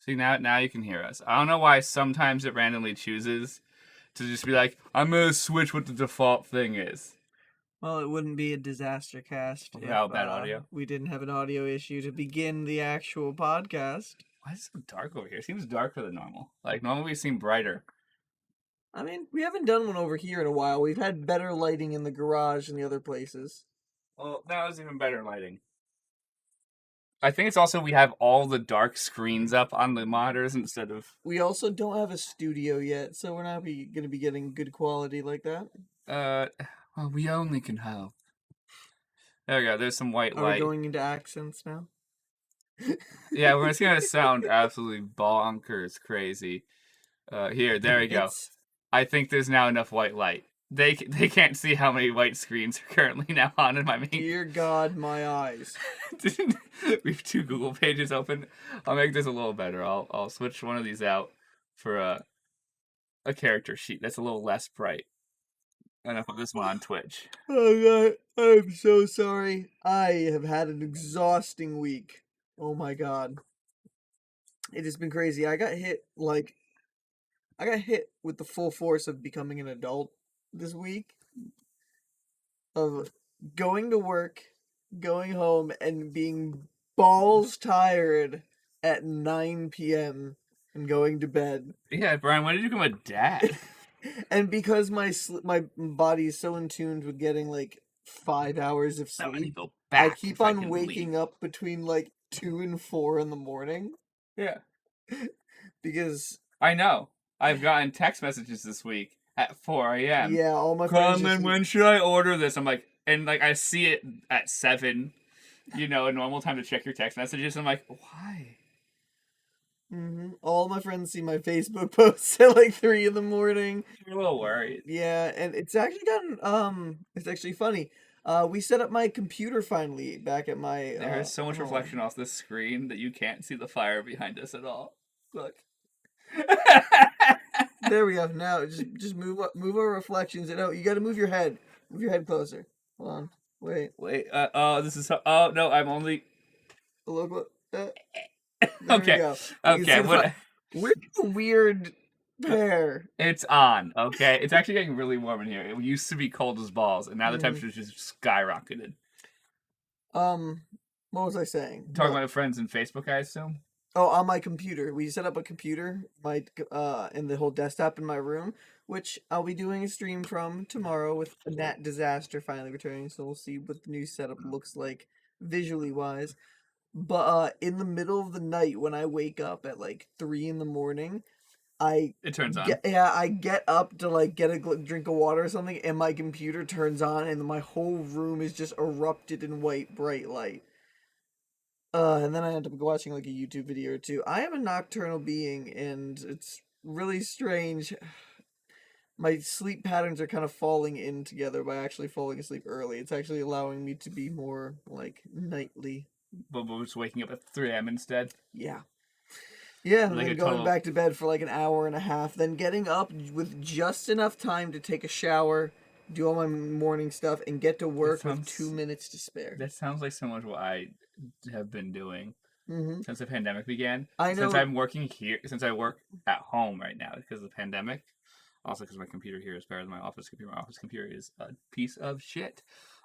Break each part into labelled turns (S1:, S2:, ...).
S1: See, now you can hear us. I don't know why sometimes it randomly chooses to just be like, I'm going to switch what the default thing is.
S2: Well, it wouldn't be a DisasterCast
S1: Without
S2: if
S1: bad audio.
S2: we didn't have an audio issue to begin the actual podcast.
S1: Why is it so dark over here? It seems darker than normal. Like, normally we seem brighter.
S2: I mean, we haven't done one over here in a while. We've had better lighting in the garage than the other places.
S1: Well, that was even better lighting. I think it's also we have all the dark screens up on the monitors instead of...
S2: We also don't have a studio yet, so we're not going to be getting good quality like that.
S1: Well, we only can hope. There we go. There's some white light.
S2: Are we going into accents now?
S1: Yeah, it's going to sound absolutely bonkers crazy. There we go. I think there's now enough white light. They can't see how many white screens are currently now on in my main...
S2: Dear God, my eyes.
S1: We have 2 Google pages open. I'll make this a little better. I'll switch one of these out for a character sheet that's a little less bright. And I'll put this one on Twitch.
S2: Oh God, I'm so sorry. I have had an exhausting week. Oh my God. It has been crazy. I got hit with the full force of becoming an adult this week. Of going to work, going home, and being balls tired at 9 p.m. and going to bed.
S1: Yeah, Brian, when did you become a dad?
S2: And because my body is so in tune with getting like 5 hours of sleep, I keep on waking up between like 2 and 4 in the morning.
S1: Yeah.
S2: Because
S1: I know. I've gotten text messages this week at 4 a.m.
S2: Yeah, all my friends.
S1: Conlan, when should I order this? I'm like, and like I see it at 7, a normal time to check your text messages. I'm like, why?
S2: All my friends see my Facebook posts at like 3 in the morning.
S1: You're a little worried.
S2: Yeah, and it's actually gotten it's actually funny. We set up my computer finally back at my
S1: There's so much reflection off this screen that you can't see the fire behind us at all. Look.
S2: There we go. Now just move our reflections. No, you got to move your head. Move your head closer. Hold on. Wait.
S1: This is no, I'm only
S2: Look.
S1: Okay. Okay.
S2: We're a weird pair.
S1: It's on. Okay. It's actually getting really warm in here. It used to be cold as balls, and now the temperature's just skyrocketed.
S2: What was I saying?
S1: Talking about friends in Facebook, I assume.
S2: Oh, on my computer. We set up a computer, and the whole desktop in my room, which I'll be doing a stream from tomorrow with Nat Disaster finally returning, so we'll see what the new setup looks like visually wise. But in the middle of the night when I wake up at like 3 in the morning,
S1: it turns on.
S2: I get up to like get a drink of water or something, and my computer turns on, and my whole room is just erupted in white bright light. And then I end up watching like a YouTube video or two. I am a nocturnal being, and it's really strange. My sleep patterns are kind of falling in together by actually falling asleep early. It's actually allowing me to be more like nightly.
S1: But just waking up at 3 a.m. instead?
S2: Yeah. Yeah, and then going back to bed for like an hour and a half, then getting up with just enough time to take a shower, do all my morning stuff, and get to work with 2 minutes to spare.
S1: That sounds like so much what I have been doing since the pandemic began.
S2: I know.
S1: Since I'm working here, since I work at home right now because of the pandemic, also because my computer here is better than my office computer. My office computer is a piece of shit.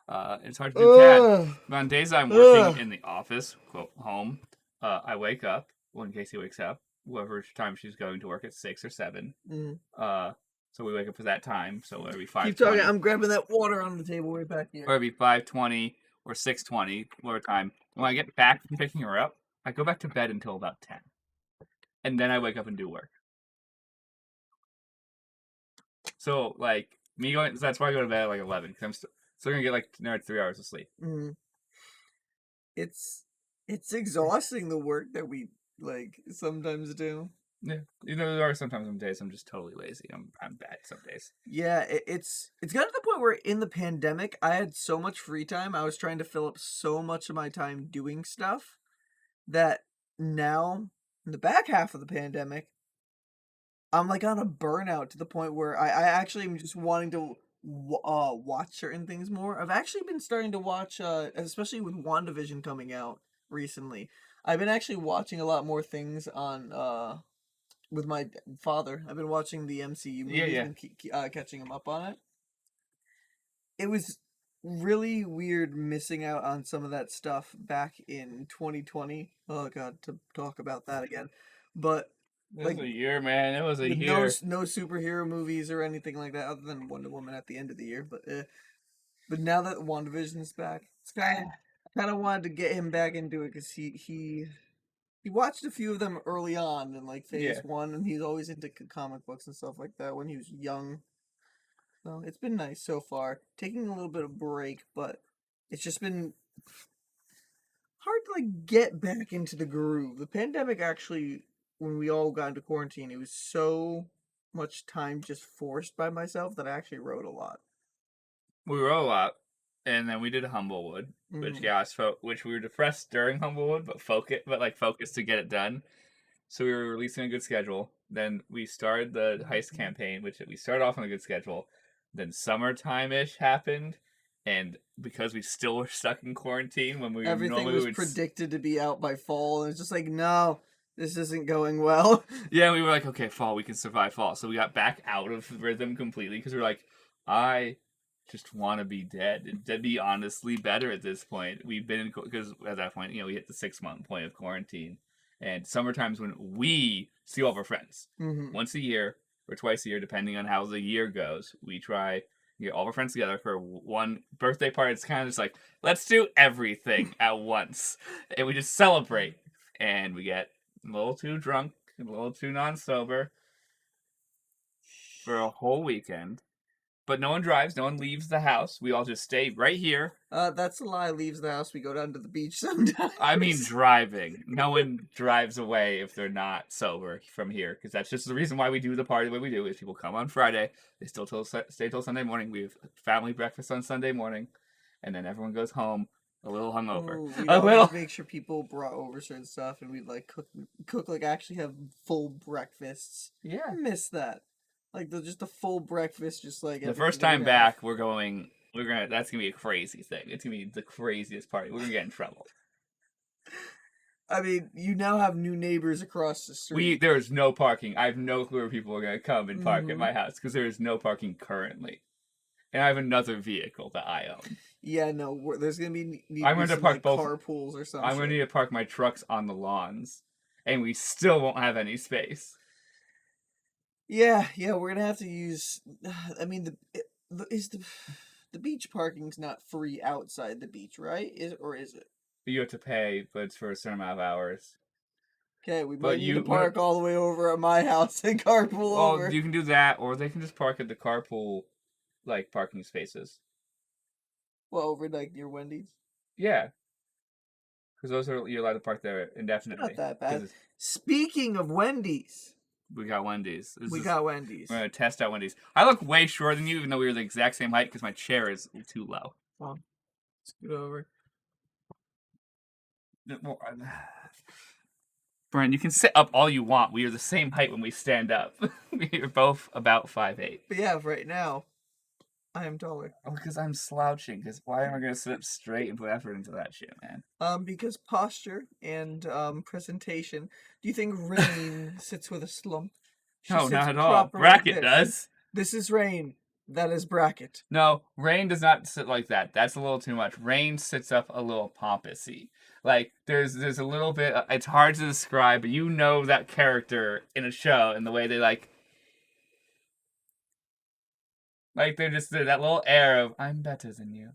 S1: It's hard to do CAD. But on days I'm working in the office, quote, home, I wake up, well, in case he wakes up, whatever time she's going to work at 6 or 7. So we wake up for that time, so it'll be 5:20.
S2: Keep talking, I'm grabbing that water on the table right back here.
S1: Or it'll be 5:20 or 6:20, whatever time. When I get back from picking her up, I go back to bed until about 10. And then I wake up and do work. So, like, that's why I go to bed at like 11, because I'm still going to get like another 3 hours of sleep.
S2: It's exhausting, the work that we like sometimes do.
S1: Yeah, there are sometimes some days I'm just totally lazy. I'm bad some days.
S2: Yeah, it's gotten to the point where in the pandemic I had so much free time. I was trying to fill up so much of my time doing stuff that now in the back half of the pandemic I'm like on a burnout to the point where I actually am just wanting to watch certain things more. I've actually been starting to watch, especially with WandaVision coming out recently. I've been actually watching a lot more things on with my father. I've been watching the MCU movies
S1: Yeah.
S2: and catching him up on it. It was really weird missing out on some of that stuff back in 2020. Oh god, to talk about that again. But
S1: It was
S2: like
S1: a year, man. It was a
S2: with
S1: year.
S2: no superhero movies or anything like that other than Wonder Woman at the end of the year, but now that WandaVision's back, it's kind of wanted to get him back into it cuz he watched a few of them early on in like phase
S1: Yeah.
S2: 1 and he's always into comic books and stuff like that when he was young. So it's been nice so far. Taking a little bit of break, but it's just been hard to like get back into the groove. The pandemic actually, when we all got into quarantine, it was so much time just forced by myself that I actually wrote a lot.
S1: We wrote a lot, and then we did Humblewood, which which we were depressed during Humblewood, but focused to get it done. So we were releasing a good schedule. Then we started the heist campaign, which we started off on a good schedule. Then summertime-ish happened, and because we still were stuck in quarantine when we
S2: Everything
S1: normally
S2: was
S1: would
S2: predicted to be out by fall, and it's just like, no, this isn't going well.
S1: Yeah, we were like, okay, fall, we can survive fall. So we got back out of rhythm completely because we were like, I just want to be dead. To be honestly better at this point. We've been because at that point, we hit the 6 month point of quarantine, and summertime's when we see all of our friends once a year or twice a year, depending on how the year goes. We try to get all of our friends together for one birthday party. It's kind of just like, let's do everything at once, and we just celebrate, and we get a little too drunk, a little too non-sober for a whole weekend. But no one drives, no one leaves the house. We all just stay right here.
S2: That's a lie. Leaves the house. We go down to the beach sometimes.
S1: I mean driving. No one drives away if they're not sober from here, because that's just the reason why we do the party the way we do. Is people come on Friday, they still stay till Sunday morning. We have family breakfast on Sunday morning, and then everyone goes home a little hungover.
S2: Ooh, we'd
S1: A
S2: always
S1: little.
S2: make sure people brought over certain stuff, and we'd like cook like actually have full breakfasts.
S1: Yeah.
S2: I miss that. Like just a full breakfast, just like
S1: The first time back, that's gonna be a crazy thing. It's gonna be the craziest party. We're gonna get in trouble.
S2: I mean, you now have new neighbors across the street.
S1: There is no parking. I have no clue where people are gonna come and park at my house because there is no parking currently, and I have another vehicle that I own.
S2: Yeah, no, there's gonna be.
S1: I'm going to park both
S2: carpools or something.
S1: I'm going to need to park my trucks on the lawns, and we still won't have any space.
S2: Yeah, we're gonna have to use. I mean, the beach parking's not free outside the beach, right? Is it?
S1: You have to pay, but it's for a certain amount of hours.
S2: Okay, we might need to park all the way over at my house and carpool over.
S1: Well, you can do that, or they can just park at the carpool, like, parking spaces.
S2: Well, over, like, near Wendy's?
S1: Yeah. Because you're allowed to park there indefinitely.
S2: Not that bad. Speaking of Wendy's.
S1: We got Wendy's.
S2: We got Wendy's.
S1: We're going to test out Wendy's. I look way shorter than you, even though we were the exact same height, because my chair is too low.
S2: Well, scoot over.
S1: Brian, you can sit up all you want. We are the same height when we stand up. We are both about 5'8".
S2: But yeah, right now, I am taller.
S1: Oh, because I'm slouching. Because why am I going to sit up straight and put effort into that shit, man?
S2: Because posture and presentation. Do you think Rainn sits with a slump?
S1: No, not at all. Bracket does.
S2: This is Rainn. That is Bracket.
S1: No, Rainn does not sit like that. That's a little too much. Rainn sits up a little pompousy. Like, there's a little bit. It's hard to describe, but you know that character in a show and the way they like they're that little air of I'm better than you.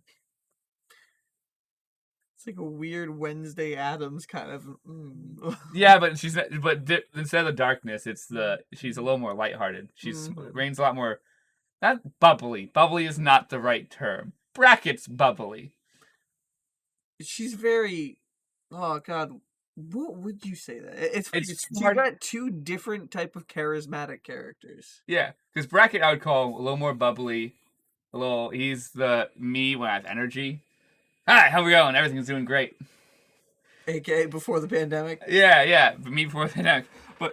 S2: It's like a weird Wednesday Addams kind of.
S1: Yeah, but instead of the darkness, she's a little more lighthearted. Rainn's a lot more. Not bubbly. Bubbly is not the right term. Bracket's bubbly.
S2: She's very. Oh God, what would you say that? It's
S1: hard.
S2: You got two different type of charismatic characters.
S1: Yeah, because Bracket I would call a little more bubbly. He's the me when I have energy. Hi, how we going? Everything's doing great.
S2: AKA before the pandemic.
S1: Yeah, me before the pandemic.
S2: Well,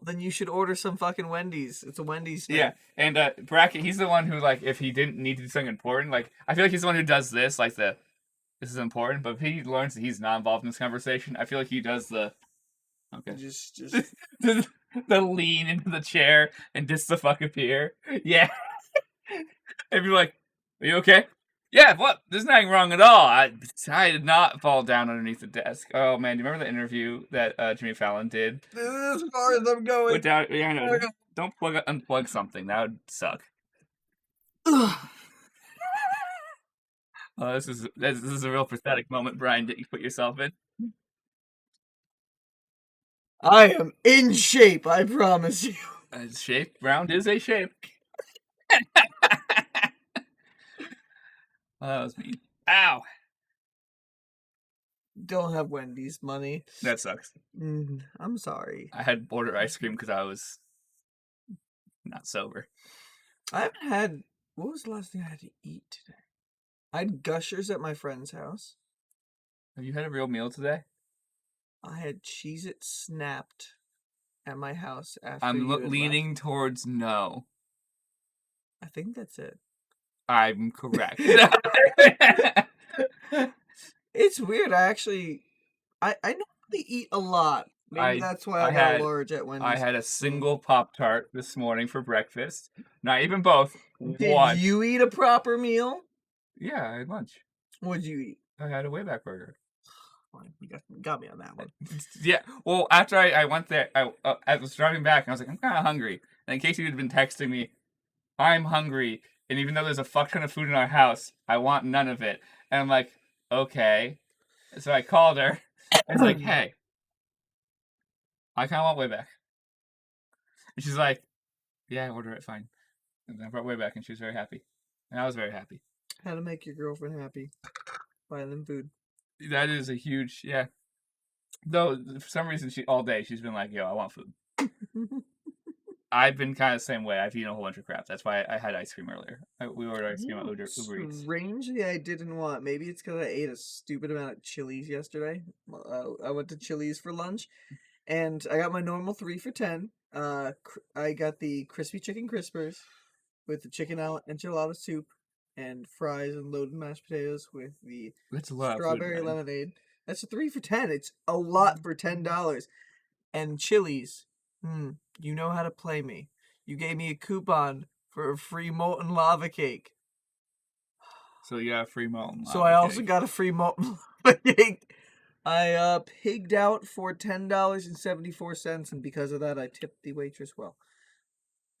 S2: then you should order some fucking Wendy's. It's a Wendy's thing.
S1: Yeah, and Bracket, he's the one who, like, if he didn't need to do something important, like, I feel like he's the one who does this, like, this is important, but if he learns that he's not involved in this conversation, I feel like he does the okay,
S2: Just
S1: the lean into the chair and just the fuck appear. Yeah, and be like, "Are you okay?" Yeah, what? There's nothing wrong at all. I did not fall down underneath the desk. Oh man, do you remember the interview that Jimmy Fallon did?
S2: this is as far as I'm going.
S1: Went down, yeah, I know. Don't unplug something. That would suck. This is a real pathetic moment, Brian, that you put yourself in.
S2: I am in shape, I promise you.
S1: Shape round is a shape. Oh, that was mean. Ow!
S2: Don't have Wendy's money.
S1: That sucks.
S2: I'm sorry.
S1: I had ordered ice cream because I was not sober.
S2: I haven't had. What was the last thing I had to eat today? I had Gushers at my friend's house.
S1: Have you had a real meal today?
S2: I had Cheez-It Snapped at my house after
S1: I'm
S2: you had
S1: leaning
S2: left.
S1: towards no.
S2: I think that's it.
S1: I'm correct.
S2: It's weird. I normally eat a lot. Maybe that's why I got a large at Wendy's.
S1: I had a single Pop-Tart this morning for breakfast. Not even both.
S2: Did
S1: one.
S2: you eat a proper meal?
S1: Yeah, I had lunch.
S2: What'd you eat?
S1: I had a Wayback Burger.
S2: You got me on that one.
S1: Yeah, well, after I went there, I was driving back, and I was like, I'm kind of hungry. And in case you had been texting me, I'm hungry, and even though there's a fuck ton of food in our house, I want none of it. And I'm like, okay. So I called her, and I was like, hey, I kind of want Wayback. And she's like, yeah, order it, fine. And I brought Wayback, and she was very happy. And I was very happy.
S2: How to make your girlfriend happy. Buy them food.
S1: That is a huge, yeah. Though, for some reason, all day, she's been like, yo, I want food. I've been kind of the same way. I've eaten a whole bunch of crap. That's why I had ice cream earlier. We ordered ice cream at Uber Eats.
S2: Strangely, I didn't want. Maybe it's because I ate a stupid amount of Chili's yesterday. I went to Chili's for lunch, and I got my normal 3 for $10. I got the crispy chicken crispers with the chicken enchilada soup and fries and loaded mashed potatoes with the strawberry lemonade. That's a 3 for $10. It's a lot for $10. And Chili's. You know how to play me. You gave me a coupon for a free molten lava cake.
S1: So you got a free molten lava cake.
S2: So I also got a free molten lava cake. I pigged out for $10.74, and because of that, I tipped the waitress well.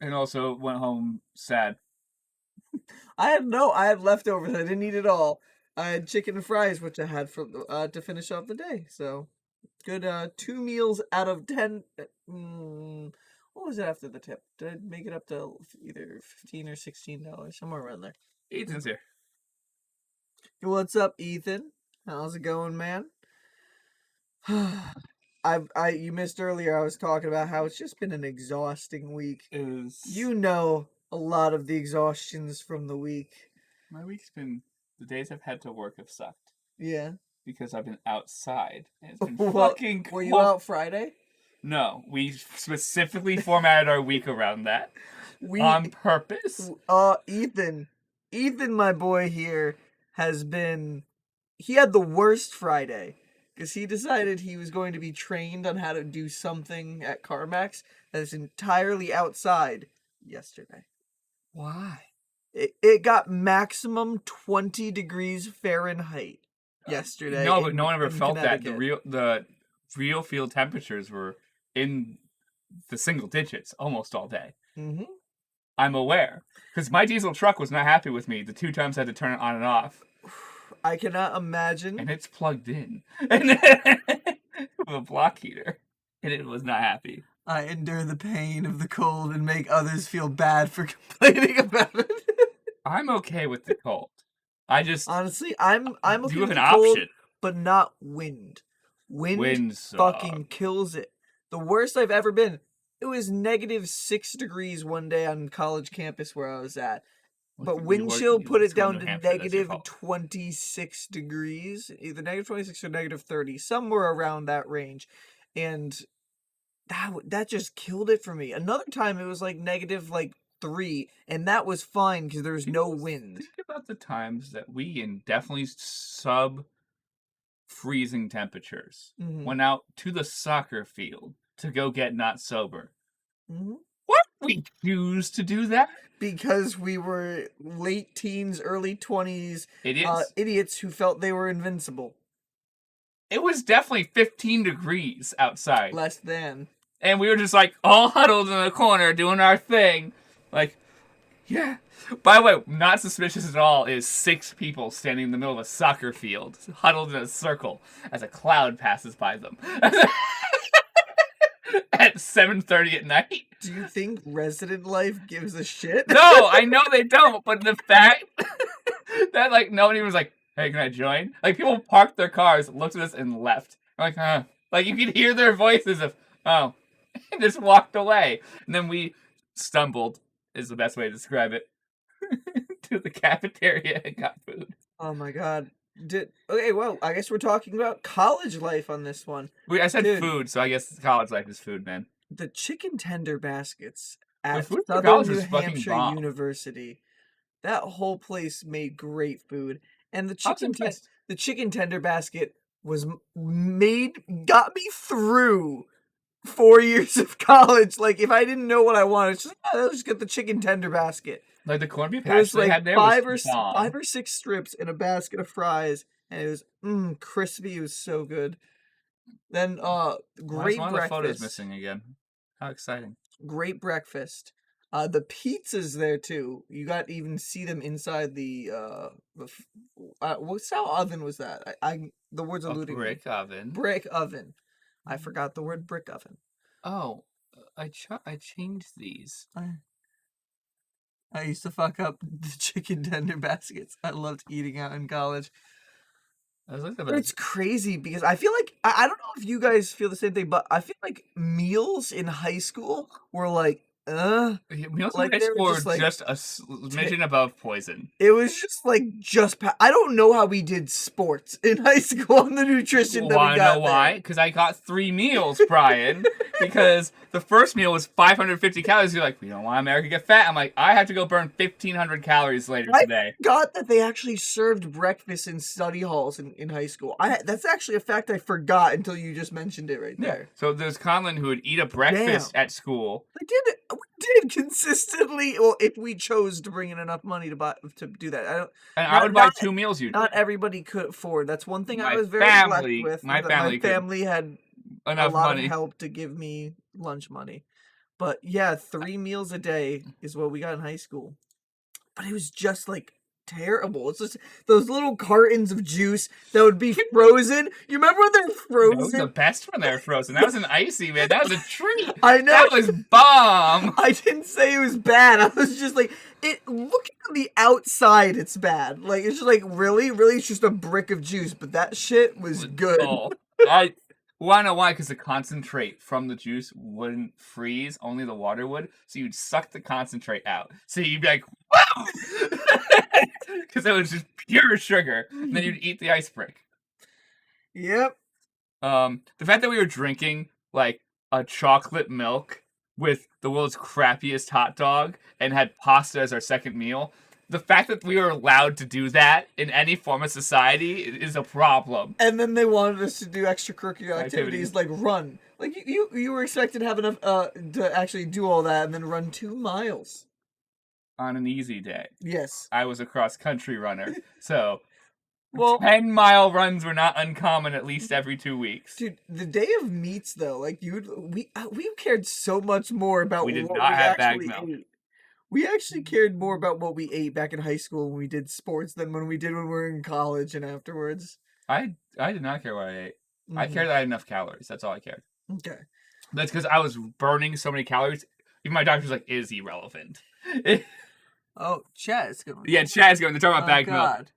S1: And also went home sad.
S2: I had leftovers. I didn't eat it all. I had chicken and fries, which I had for to finish off the day. So good. 2 meals out of 10. What was it after the tip? Did I make it up to either $15 or $16? Somewhere around there.
S1: Ethan's here.
S2: What's up, Ethan? How's it going, man? You missed earlier. I was talking about how it's just been an exhausting week. You know a lot of the exhaustions from the week.
S1: My week's been the days I've had to work have sucked.
S2: Yeah.
S1: Because I've been outside. And it's been fucking cold.
S2: Were you out Friday?
S1: No, we specifically formatted our week around that. On purpose.
S2: Ethan, my boy here, he had the worst Friday. Because he decided he was going to be trained on how to do something at CarMax that is entirely outside yesterday.
S1: Why?
S2: It got maximum 20 degrees Fahrenheit yesterday.
S1: No, but no one ever felt that.
S2: Connecticut.
S1: The real field temperatures were in the single digits almost all day.
S2: Mm-hmm.
S1: I'm aware. Because my diesel truck was not happy with me the 2 times I had to turn it on and off.
S2: I cannot imagine.
S1: And it's plugged in. With a block heater. And it was not happy.
S2: I endure the pain of the cold and make others feel bad for complaining about it.
S1: I'm okay with the cold. I just...
S2: Honestly, I'm okay
S1: you have
S2: with
S1: an
S2: the cold,
S1: option.
S2: But not wind. Wind fucking kills it. The worst I've ever been. It was -6 degrees one day on college campus where I was at. But wind chill put it down to -26 degrees. Either -26 or -30. Somewhere around that range. And that just killed it for me. Another time it was like 3, and that was fine because there was no wind.
S1: Think about the times that we, in definitely sub-freezing temperatures, went out to the soccer field to go get not sober. Why did we choose to do that?
S2: Because we were late teens, early 20s
S1: idiots
S2: who felt they were invincible.
S1: It was definitely 15 degrees outside.
S2: Less than.
S1: And we were just like all huddled in the corner doing our thing. Like, yeah. By the way, not suspicious at all is 6 people standing in the middle of a soccer field, huddled in a circle as a cloud passes by them. At 7:30 at night.
S2: Do you think resident life gives a shit?
S1: No, I know they don't, but the fact that, like, nobody was like, hey, can I join? Like, people parked their cars, looked at us, and left. I'm like, huh. Like, you could hear their voices of, oh, and just walked away. And then we stumbled, is the best way to describe it, to the cafeteria and got food.
S2: Oh my god. Okay, well, I guess we're talking about college life on this one.
S1: I said food, so I guess college life is food, man.
S2: The chicken tender baskets at
S1: food
S2: Southern New Hampshire University. That whole place made great food. And the chicken tender basket got me through 4 years of college. Like, if I didn't know what I wanted, it's just, let's just get the chicken tender basket.
S1: Like, the corned beef hash they had there was
S2: 5 or 6 strips in a basket of fries, and it was crispy. It was so good. Then great
S1: one
S2: breakfast.
S1: Of the photos missing again. How exciting!
S2: Great breakfast. The pizzas there too. You got to even see them inside the what style oven was that? The word's eluding me.
S1: Brick oven.
S2: Brick oven. I forgot the word brick oven.
S1: Oh, I changed these.
S2: I used to fuck up the chicken tender baskets. I loved eating out in college. It's crazy because I feel like, I don't know if you guys feel the same thing, but I feel like meals in high school were like,
S1: meals in high school were just a smidgen above poison.
S2: It was just like, I don't know how we did sports in high school on the nutrition that we got.
S1: Want to know why? Because I got 3 meals, Brian. Because the first meal was 550 calories. You're like, we don't want America to get fat. I'm like, I have to go burn 1,500 calories later today.
S2: I forgot that they actually served breakfast in study halls in high school. That's actually a fact I forgot until you just mentioned it right there.
S1: So there's Conlan who would eat a breakfast at school.
S2: We did consistently. Well, if we chose to bring in enough money to do that,
S1: I would buy 2 meals.
S2: Not everybody could afford. That's one thing I was very blessed with.
S1: My family
S2: had
S1: enough
S2: a lot
S1: money.
S2: of help to give me lunch money. But yeah, 3 meals a day is what we got in high school. But it was just like terrible. It's just those little cartons of juice that would be frozen. You remember when they're frozen?
S1: That was the best when they were frozen. That was an icy, man. That was a treat.
S2: I know.
S1: That was bomb.
S2: I didn't say it was bad. I was just like, looking on the outside, it's bad. Like, it's just like, really? It's just a brick of juice. But that shit was good.
S1: I want to know why? Because the concentrate from the juice wouldn't freeze. Only the water would. So you'd suck the concentrate out. So you'd be like, whoa! Because it was just pure sugar. And then you'd eat the ice brick.
S2: Yep.
S1: The fact that we were drinking, like, a chocolate milk with the world's crappiest hot dog and had pasta as our second meal, the fact that we were allowed to do that in any form of society is a problem.
S2: And then they wanted us to do extracurricular activities like run. Like, you were expected to have enough to actually do all that and then run 2 miles.
S1: On an easy day.
S2: Yes.
S1: I was a cross-country runner, so 10-mile runs were not uncommon at least every 2 weeks.
S2: Dude, the day of meets, though, like, we cared so much more about what we actually ate. We actually cared more about what we ate back in high school when we did sports than when we were in college and afterwards.
S1: I did not care what I ate. Mm-hmm. I cared that I had enough calories. That's all I cared.
S2: Okay.
S1: That's because I was burning so many calories. Even my doctor was like, is irrelevant.
S2: Oh, chat is going.
S1: Yeah, chat is going. They're talking about bagged milk.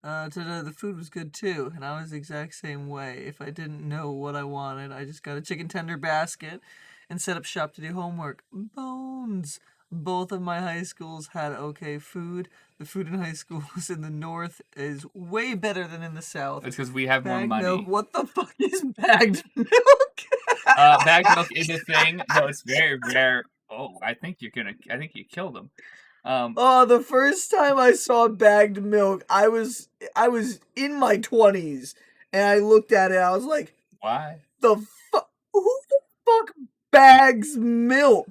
S2: The food was good too, and I was the exact same way. If I didn't know what I wanted, I just got a chicken tender basket and set up shop to do homework. Bones. Both of my high schools had okay food. The food in high schools in the north is way better than in the south.
S1: It's because we have more money.
S2: Milk. What the fuck is bagged milk?
S1: Bagged milk is a thing, though it's very rare Oh, I think you killed him.
S2: Oh, the first time I saw bagged milk, I was in my 20s, and I looked at it. I was like,
S1: why?
S2: "The fuck? Who the fuck bags milk?"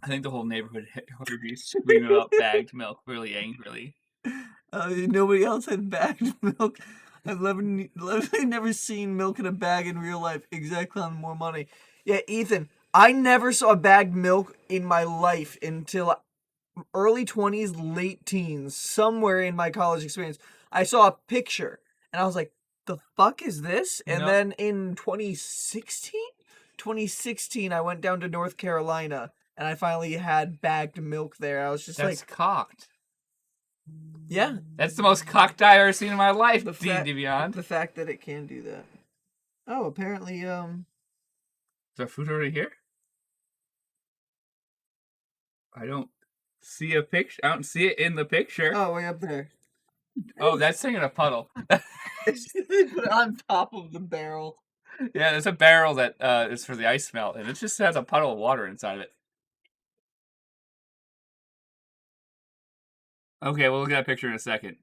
S1: I think the whole neighborhood heard you screaming about bagged milk really angrily.
S2: Nobody else had bagged milk. I've never seen milk in a bag in real life. Exactly on more money. Yeah, Ethan, I never saw bagged milk in my life until early 20s, late teens, somewhere in my college experience. I saw a picture and I was like, the fuck is this? And then in 2016, I went down to North Carolina and I finally had bagged milk there. I was just
S1: That's
S2: like,
S1: cocked.
S2: yeah.
S1: That's the most cocked I've ever seen in my life,
S2: The
S1: D&D Beyond.
S2: The fact that it can do that. Oh, apparently,
S1: Is our food already here? I don't see a picture. I don't see it in the picture.
S2: Oh, way up there.
S1: Oh, that's sitting in a puddle.
S2: They put it on top of the barrel.
S1: Yeah, there's a barrel that is for the ice melt, and it just has a puddle of water inside of it. Okay, we'll look at that picture in a second.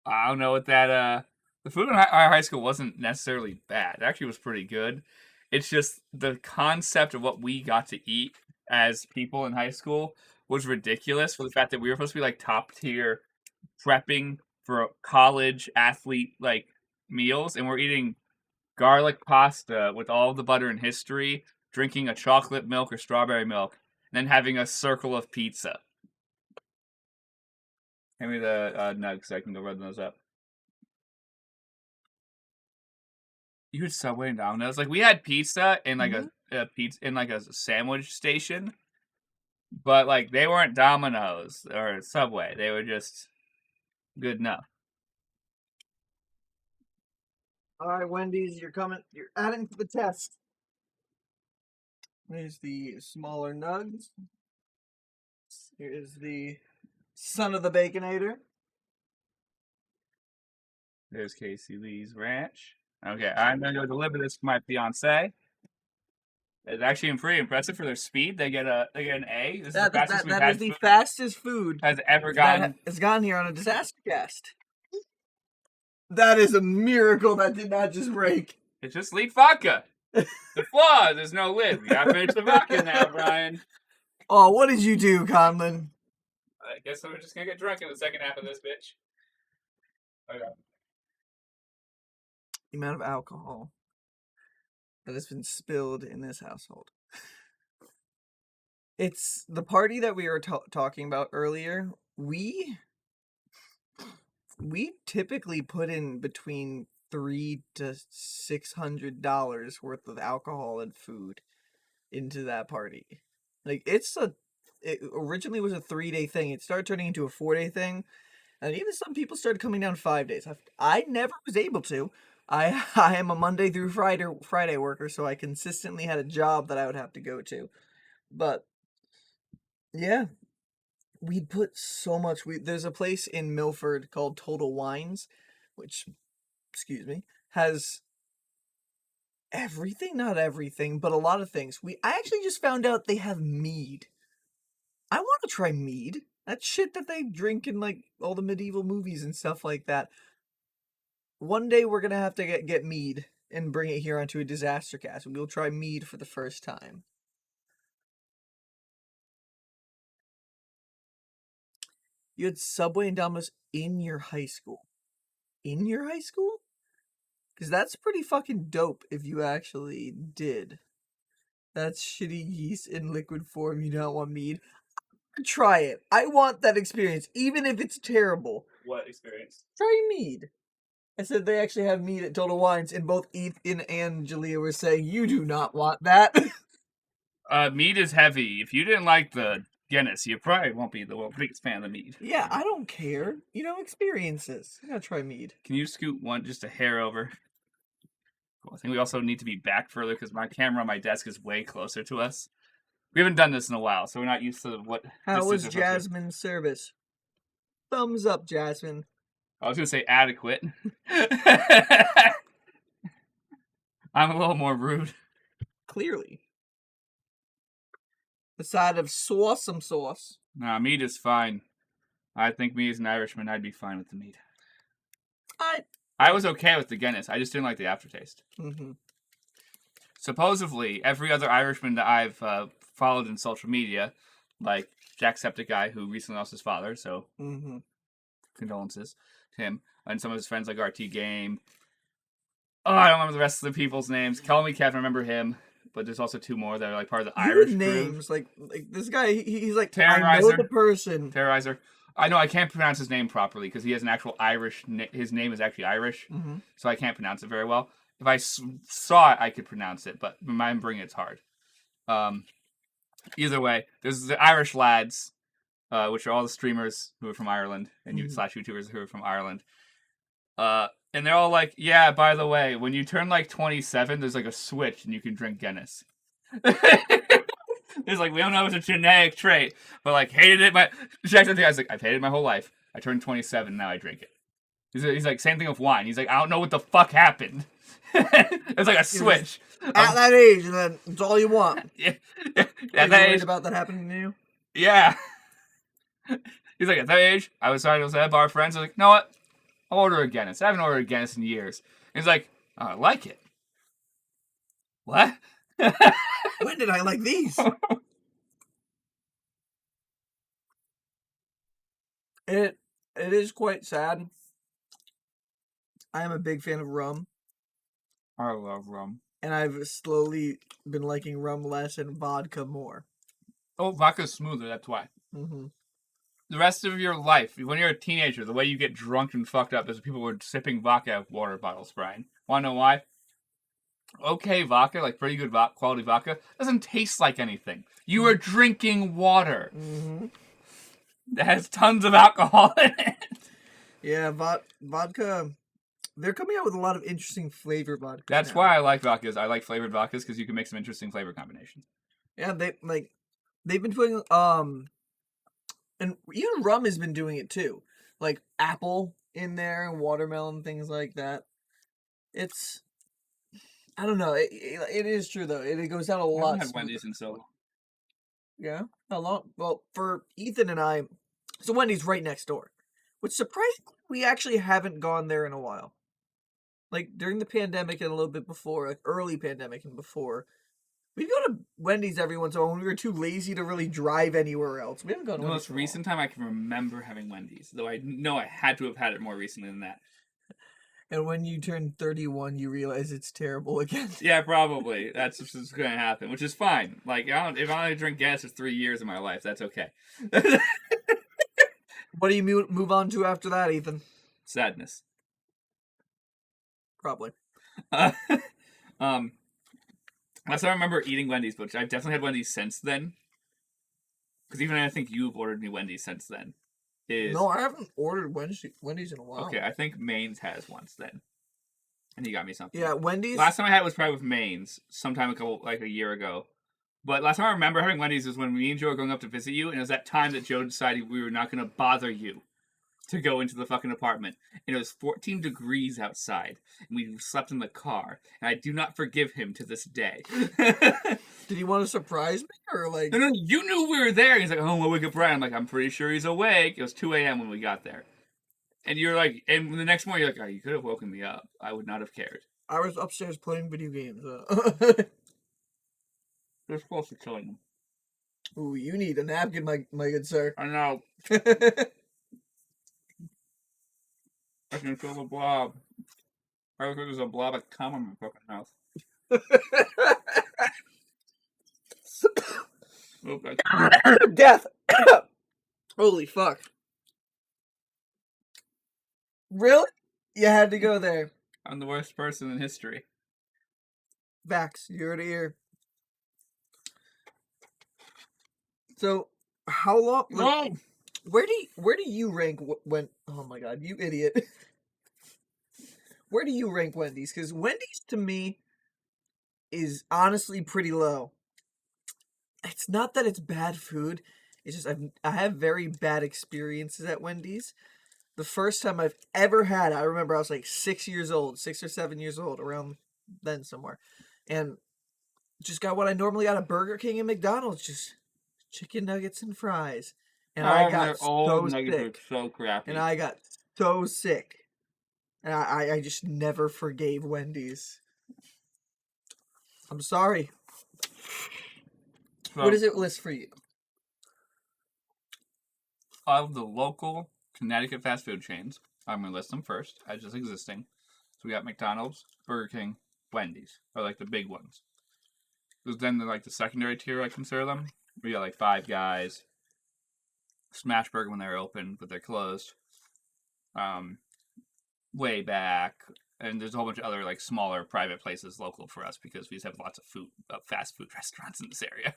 S1: I don't know what that. The food in our high school wasn't necessarily bad. It actually was pretty good. It's just the concept of what we got to eat as people in high school was ridiculous for the fact that we were supposed to be like top tier prepping for college athlete like meals, and we're eating garlic pasta with all the butter in history, drinking a chocolate milk or strawberry milk, and then having a circle of pizza. Hand me the nugs so I can go run those up. You had Subway and Domino's. Like we had pizza in like a pizza in like a sandwich station, but like they weren't Domino's or Subway. They were just good enough.
S2: All right, Wendy's, you're coming. You're adding to the test. Here's the smaller nugs. Here's the son of the Baconator.
S1: There's Casey Lee's Ranch. Okay, I'm gonna go deliver this to my fiance. It's actually pretty impressive for their speed. They get an A. This is the fastest we've had.
S2: That is the fastest food
S1: has ever gotten.
S2: Has gotten here on a DisasterCast. That is a miracle that did not just break.
S1: It's just leak vodka. The flaw, there's no lid. We gotta finish the vodka now, Brian.
S2: Oh, what did you do, Conlan?
S1: I guess we're just gonna get drunk in the second half of this bitch. Okay.
S2: The amount of alcohol that has been spilled in this household. It's the party that we were talking about earlier. We typically put in between $300 to $600 worth of alcohol and food into that party. Like it originally was a 3-day thing. It started turning into a 4-day thing, and even some people started coming down 5 days. I never was able to. I am a Monday through Friday worker, so I consistently had a job that I would have to go to. But yeah, we'd put so much. There's a place in Milford called Total Wines, which, excuse me, has everything. Not everything, but a lot of things. I actually just found out they have mead. I want to try mead. That shit that they drink in like all the medieval movies and stuff like that. One day we're gonna have to get mead and bring it here onto a DisasterCast. We'll try mead for the first time. You had Subway and Domino's in your high school. In your high school? Because that's pretty fucking dope if you actually did. That's shitty yeast in liquid form. You don't want mead. Try it. I want that experience, even if it's terrible.
S1: What experience?
S2: Try mead. I said they actually have mead at Total Wines, and both Ethan and Jalea were saying, you do not want that.
S1: Mead is heavy. If you didn't like the Guinness, you probably won't be the biggest fan of the mead.
S2: Yeah, I don't care. Experiences. I gotta try mead.
S1: Can you scoot one just a hair over? Cool. I think we also need to be back further because my camera on my desk is way closer to us. We haven't done this in a while, so we're not used to what.
S2: How was Jasmine's service? Thumbs up, Jasmine.
S1: I was gonna say adequate. I'm a little more rude.
S2: Clearly. The side of some sauce.
S1: Nah, meat is fine. I think me as an Irishman, I'd be fine with the meat. I was okay with the Guinness. I just didn't like the aftertaste.
S2: Mm-hmm.
S1: Supposedly, every other Irishman that I've followed in social media, like Jacksepticeye, who recently lost his father, so condolences to him, and some of his friends like RT Game. Oh, I don't remember the rest of the people's names. Call me Kevin, remember him. But there's also two more that are like part of the Irish
S2: names.
S1: group.
S2: Like this guy, he's like,
S1: Terrorizer.
S2: I know the person.
S1: Terrorizer. I know I can't pronounce his name properly because he has an actual Irish. His name is actually Irish, so I can't pronounce it very well. If I saw it, I could pronounce it, but remembering it's hard. Either way, there's the Irish lads, which are all the streamers who are from Ireland and slash YouTubers who are from Ireland. And they're all like, yeah, by the way, when you turn like 27, there's like a switch and you can drink Guinness. It's like, we don't know if it's a genetic trait, but like, hated it. Guy's like, I've hated it my whole life. I turned 27, now I drink it. He's like, same thing with wine. He's like, I don't know what the fuck happened. It's like a switch.
S2: At that age, and then it's all you want.
S1: Yeah.
S2: At that age about that happening to you?
S1: Yeah. He's like, at that age, I was at a bar with friends. I was like, you know what? I'll order a Guinness. I haven't ordered a Guinness in years. And he's like, oh, I like it. What?
S2: When did I like these? It is quite sad. I am a big fan of rum.
S1: I love rum.
S2: And I've slowly been liking rum less and vodka more.
S1: Oh, vodka's smoother, that's why. The rest of your life, when you're a teenager, the way you get drunk and fucked up is people were sipping vodka out of water bottles, Brian. Wanna know why? Okay vodka, like pretty good quality vodka, doesn't taste like anything. You are drinking water. That has tons of alcohol in it.
S2: Yeah, vodka. They're coming out with a lot of interesting flavor vodka.
S1: That's why I like vodkas. I like flavored vodkas because you can make some interesting flavor combinations.
S2: Yeah, they've been putting and even rum has been doing it too, like apple in there and watermelon, things like that. It's, I don't know. It is true though. It goes down a lot.
S1: I haven't had Wendy's in so long.
S2: Yeah, how long? Well, for Ethan and I, so Wendy's right next door, which surprisingly we actually haven't gone there in a while. Like during the pandemic and a little bit before, like early pandemic and before, we'd go to Wendy's every once in a while when we were too lazy to really drive anywhere else. We haven't gone to
S1: The
S2: Wendy's
S1: most recent time I can remember having Wendy's, though I know I had to have had it more recently than that.
S2: And when you turn 31, you realize it's terrible again.
S1: Yeah, probably. That's what's going to happen, which is fine. Like, if I only drink gas for 3 years of my life, that's okay.
S2: What do you move on to after that, Ethan?
S1: Sadness.
S2: Probably.
S1: Last time I remember eating Wendy's, but I've definitely had Wendy's since then. Because even I think you've ordered me Wendy's since then.
S2: No, I haven't ordered Wendy's in a while.
S1: Okay, I think Maine's has once then. And he got me something.
S2: Yeah, Wendy's.
S1: Last time I had it was probably with Maine's, sometime a year ago. But last time I remember having Wendy's was when me and Joe were going up to visit you, and it was that time that Joe decided we were not going to bother you to go into the fucking apartment. And it was 14 degrees outside, and we slept in the car. And I do not forgive him to this day.
S2: Did he want to surprise me, or like?
S1: No, you knew we were there. He's like, oh, we'll wake up Brian. I'm like, I'm pretty sure he's awake. It was 2 a.m. when we got there. And you're like, and the next morning you're like, oh, you could have woken me up. I would not have cared.
S2: I was upstairs playing video games.
S1: They're supposed to killing him.
S2: Ooh, you need a napkin, my good sir.
S1: I know. I can feel the blob. I think there's a blob of cum in my fucking mouth.
S2: Death! Holy fuck. Really? You had to go there.
S1: I'm the worst person in history.
S2: Vax, ear to ear. So, how long?
S1: No!
S2: Where do you rank when? Oh my god, you idiot! Where do you rank Wendy's? Because Wendy's to me is honestly pretty low. It's not that it's bad food. It's just I have very bad experiences at Wendy's. The first time I've ever had, I remember I was like 6 or 7 years old, around then somewhere. And just got what I normally got at Burger King and McDonald's, just chicken nuggets and fries. And I got
S1: their old
S2: so
S1: nuggets are
S2: sick.
S1: so crappy.
S2: And I got so sick. And I just never forgave Wendy's. I'm sorry.
S1: So,
S2: What does it list for you?
S1: of the local Connecticut fast food chains, I'm going to list them first, as just existing. So we got McDonald's, Burger King, Wendy's, are like the big ones. Because then they're like the secondary tier, I consider them. We got like Five Guys, Smash Burger when they're open, but they're closed. Way back, and there's a whole bunch of other like smaller private places local for us because we just have lots of fast food restaurants in this area,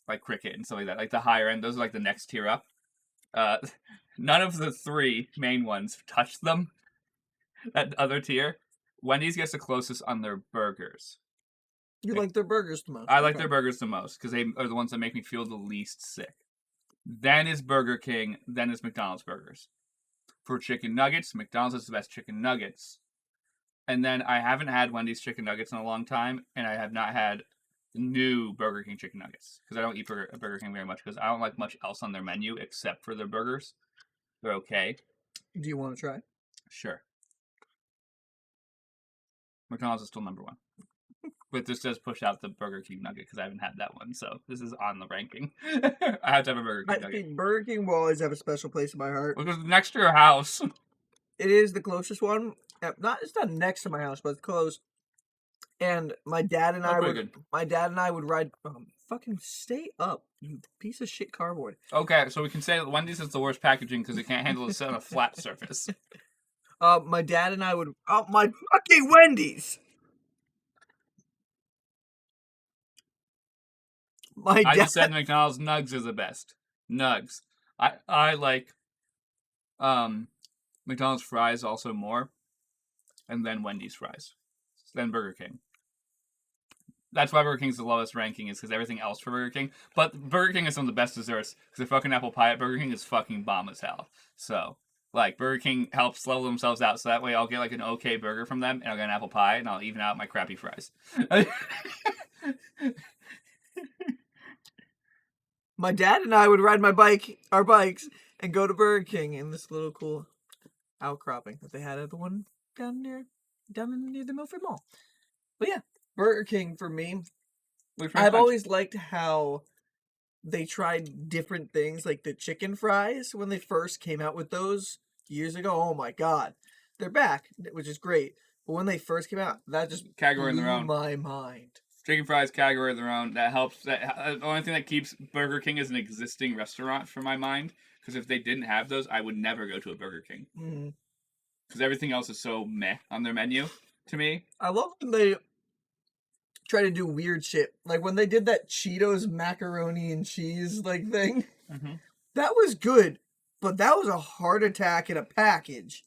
S1: like Cricket and stuff like that. Like the higher end, those are like the next tier up. None of the three main ones touch them. That other tier, Wendy's gets the closest on their burgers.
S2: You like their burgers the most?
S1: I like their burgers the most because they are the ones that make me feel the least sick. Then is Burger King, then is McDonald's burgers. For chicken nuggets, McDonald's is the best chicken nuggets. And then I haven't had Wendy's chicken nuggets in a long time, and I have not had new Burger King chicken nuggets because I don't eat Burger King very much because I don't like much else on their menu except for their burgers. They're okay.
S2: Do you want to try?
S1: Sure. McDonald's is still number one. But this does push out the Burger King nugget because I haven't had that one, so this is on the ranking. I have to have a Burger King nugget.
S2: Burger King will always have a special place in my heart.
S1: Because it's next to your house.
S2: It is the closest one. It's not next to my house, but it's close. And my dad and I would ride. Fucking stay up, you piece of shit cardboard.
S1: Okay, so we can say that Wendy's is the worst packaging because it can't handle it on a flat surface.
S2: My dad and I would. Oh, my fucking Wendy's!
S1: I just said McDonald's nugs is the best. Nugs. I like McDonald's fries also more. And then Wendy's fries. Then Burger King. That's why Burger King's the lowest ranking, is because everything else for Burger King. But Burger King has some of the best desserts, because the fucking apple pie at Burger King is fucking bomb as hell. So, like, Burger King helps level themselves out, so that way I'll get, like, an okay burger from them, and I'll get an apple pie, and I'll even out my crappy fries.
S2: My dad and I would ride our bikes, and go to Burger King in this little cool outcropping that they had at the one down near the Milford Mall. But yeah, Burger King for me. I've always liked how they tried different things, like the chicken fries when they first came out with those years ago. Oh my god, they're back, which is great. But when they first came out, that just
S1: category in their own.
S2: My mind.
S1: Chicken fries, category of their own. That helps. The only thing that keeps Burger King as an existing restaurant for my mind, because if they didn't have those, I would never go to a Burger King. Because everything else is so meh on their menu to me.
S2: I love when they try to do weird shit. Like when they did that Cheetos macaroni and cheese like thing. That was good, but that was a heart attack in a package.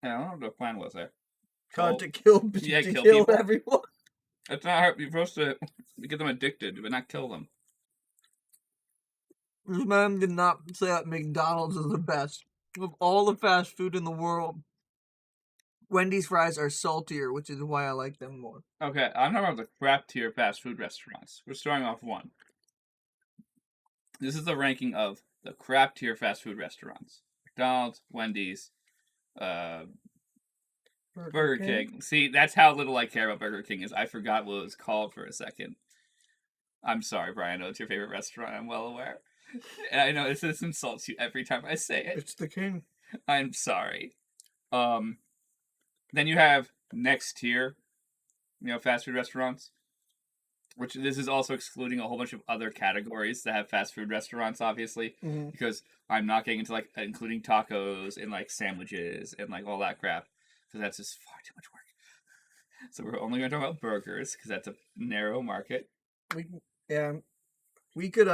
S1: Yeah, I don't know what the plan was there.
S2: To kill everyone.
S1: That's not how you're supposed to get them addicted, but not kill them.
S2: This man did not say that McDonald's is the best. Of all the fast food in the world, Wendy's fries are saltier, which is why I like them more.
S1: Okay, I'm talking about the crap tier fast food restaurants. We're starting off one. This is the ranking of the crap tier fast food restaurants. McDonald's, Wendy's, Burger King. See, that's how little I care about Burger King is. I forgot what it was called for a second. I'm sorry, Brian. I know it's your favorite restaurant. I'm well aware. And I know this insults you every time I say it.
S2: It's the king.
S1: I'm sorry. Then you have next tier, fast food restaurants. Which this is also excluding a whole bunch of other categories that have fast food restaurants, obviously. Because I'm not getting into, like, including tacos and, like, sandwiches and, like, all that crap. Because that's just far too much work. So we're only going to talk about burgers, because that's a narrow market.
S2: We could,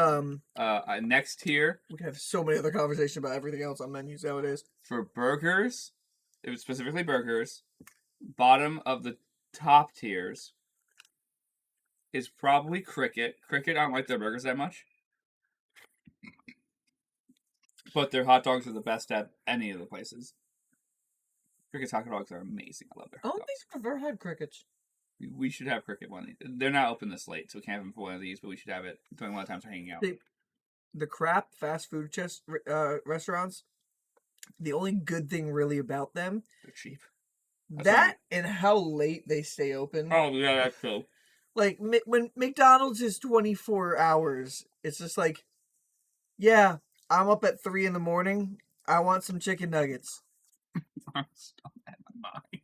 S1: next tier.
S2: We could have so many other conversations about everything else on menus nowadays.
S1: For burgers, it was specifically burgers, bottom of the top tiers is probably Cricket. Cricket, I don't like their burgers that much. But their hot dogs are the best at any of the places. Cricket taco dogs are amazing. I love their
S2: I
S1: hot
S2: don't think I've ever had crickets.
S1: We should have cricket one. They're not open this late, so we can't have them for one of these, but we should have it during one of the times we're hanging out.
S2: The crap fast food restaurants, the only good thing really about them,
S1: They're cheap.
S2: that and how late they stay open.
S1: Oh, yeah, that's true.
S2: Like, when McDonald's is 24 hours, it's just like, yeah, I'm up at 3 in the morning. I want some chicken nuggets.
S1: Stop at my mind.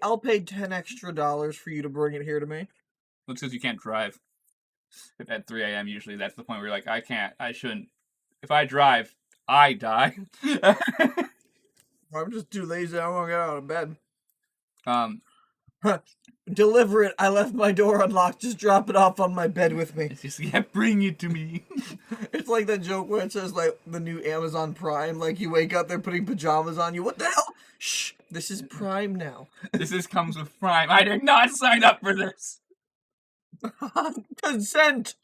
S2: I'll pay $10 extra for you to bring it here to me.
S1: Well, it's because you can't drive. At 3 a.m. usually that's the point where you're like, I shouldn't. If I drive, I die.
S2: I'm just too lazy. I don't want to get out of bed.
S1: Um,
S2: Deliver it. I left my door unlocked. Just drop it off on my bed with me.
S1: it's just, yeah, bring it to me.
S2: It's like that joke where it says, like, the new Amazon Prime. Like, you wake up, they're putting pajamas on you. What the hell? Shh. This is Prime now.
S1: This comes with Prime. I did not sign up for this.
S2: Consent.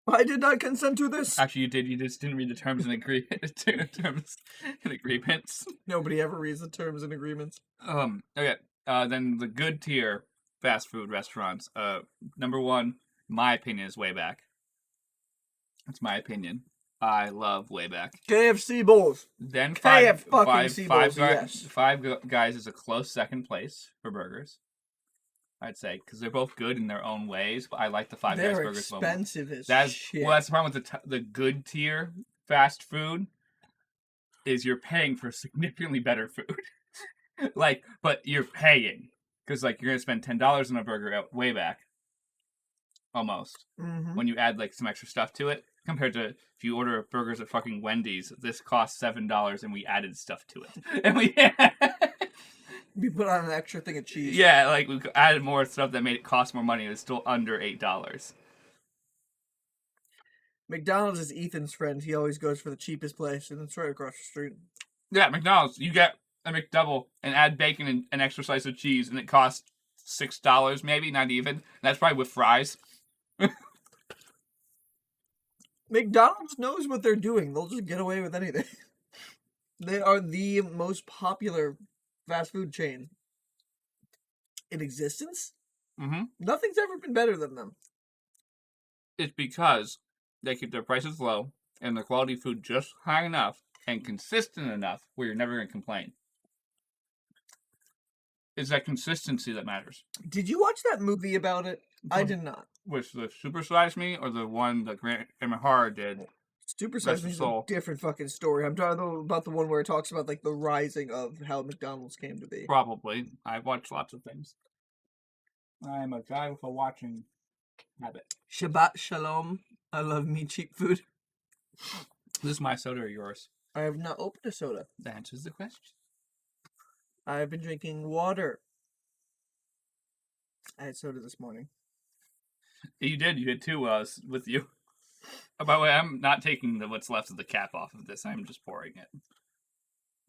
S2: I did not consent to this.
S1: Actually, you did. You just didn't read the terms and agreements.
S2: Nobody ever reads the terms and agreements.
S1: Okay. Then the good tier fast food restaurants. Number one, my opinion is Way Back. That's my opinion. I love Way Back.
S2: KFC Bowls.
S1: Then
S2: Five
S1: Guys is a close second place for burgers. I'd say because they're both good in their own ways, but I like the Five Guys burgers.
S2: They're expensive as shit.
S1: Well, that's the problem with the good tier fast food is you're paying for significantly better food. But you're paying because you're gonna spend $10 on a burger at Way Back, almost.
S2: Mm-hmm.
S1: When you add some extra stuff to it, compared to if you order burgers at fucking Wendy's, this costs $7 and we added stuff to it, and
S2: we put on an extra thing of cheese.
S1: Yeah, we added more stuff that made it cost more money. It was still under $8.
S2: McDonald's is Ethan's friend. He always goes for the cheapest place, and it's right across the street.
S1: Yeah, McDonald's. You get a McDouble and add bacon and an extra slice of cheese, and it costs $6, maybe, not even. That's probably with fries.
S2: McDonald's knows what they're doing. They'll just get away with anything. They are the most popular fast food chain in existence.
S1: Mm-hmm.
S2: Nothing's ever been better than them.
S1: It's because they keep their prices low and their quality food just high enough and consistent enough where you're never going to complain. It's that consistency that matters.
S2: Did you watch that movie about it? I did not.
S1: Which, the Super Size Me or the one that Grant Imahara did?
S2: Super Size Me is a different fucking story. I'm talking about the one where it talks about the rising of how McDonald's came to be.
S1: Probably. I've watched lots of things. I'm a guy with a watching habit.
S2: Shabbat shalom. I love me cheap food.
S1: This is my soda or yours?
S2: I have not opened a soda.
S1: That answers the question.
S2: I have been drinking water. I had soda this morning.
S1: You did. You did too. With you. By the way, I'm not taking what's left of the cap off of this. I'm just pouring it.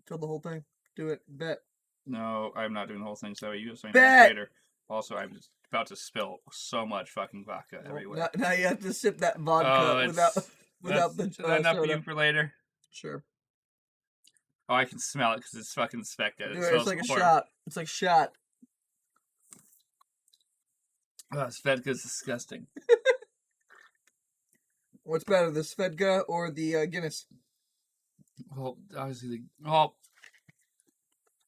S2: Fill the whole thing. Do it. Bet.
S1: No, I'm not doing the whole thing. So you explain
S2: Bet.
S1: later. Also, I'm just about to spill so much fucking vodka everywhere.
S2: Now you have to sip that vodka without the
S1: enough for
S2: soda.
S1: you for later.
S2: Sure.
S1: Oh, I can smell it because it's fucking specked.
S2: It's like a shot. It's like shot.
S1: Oh, Svedka's disgusting.
S2: What's better, the Svedka or the Guinness?
S1: Well, obviously,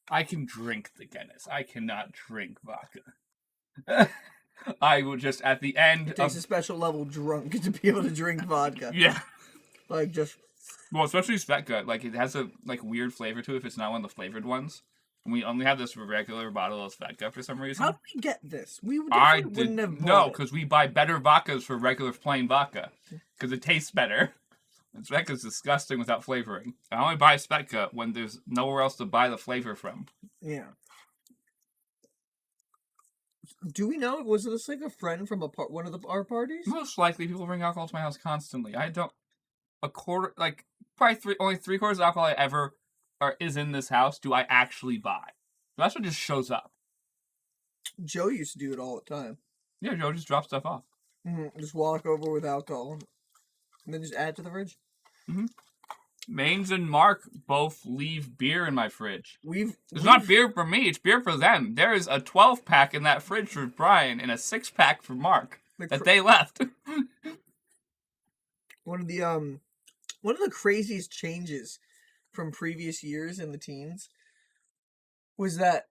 S1: I can drink the Guinness. I cannot drink vodka. I will just, at the end
S2: It takes a special level drunk to be able to drink vodka.
S1: Yeah.
S2: Well,
S1: especially Svedka. It has a, weird flavor to it if it's not one of the flavored ones. And we only have this regular bottle of Svedka for some reason.
S2: How did we get this? We wouldn't have bought
S1: No, because we buy better vodkas for regular plain vodka. Because it tastes better. And Svedka's disgusting without flavoring. I only buy Svedka when there's nowhere else to buy the flavor from.
S2: Yeah. Do we know? Was this a friend from one of our parties?
S1: Most likely, people bring alcohol to my house constantly. I don't... Probably only 3/4 of the alcohol I ever is in this house do I actually buy. That's what just shows up.
S2: Joe used to do it all the time.
S1: Yeah, Joe just drops stuff off.
S2: Mm-hmm. Just walk over with alcohol. And then just add to the fridge.
S1: Mm-hmm. Maines and Mark both leave beer in my fridge.
S2: We've
S1: It's not beer for me, it's beer for them. There is a 12 pack in that fridge for Brian and a 6 pack for Mark that they left.
S2: One of the craziest changes from previous years in the teens was that,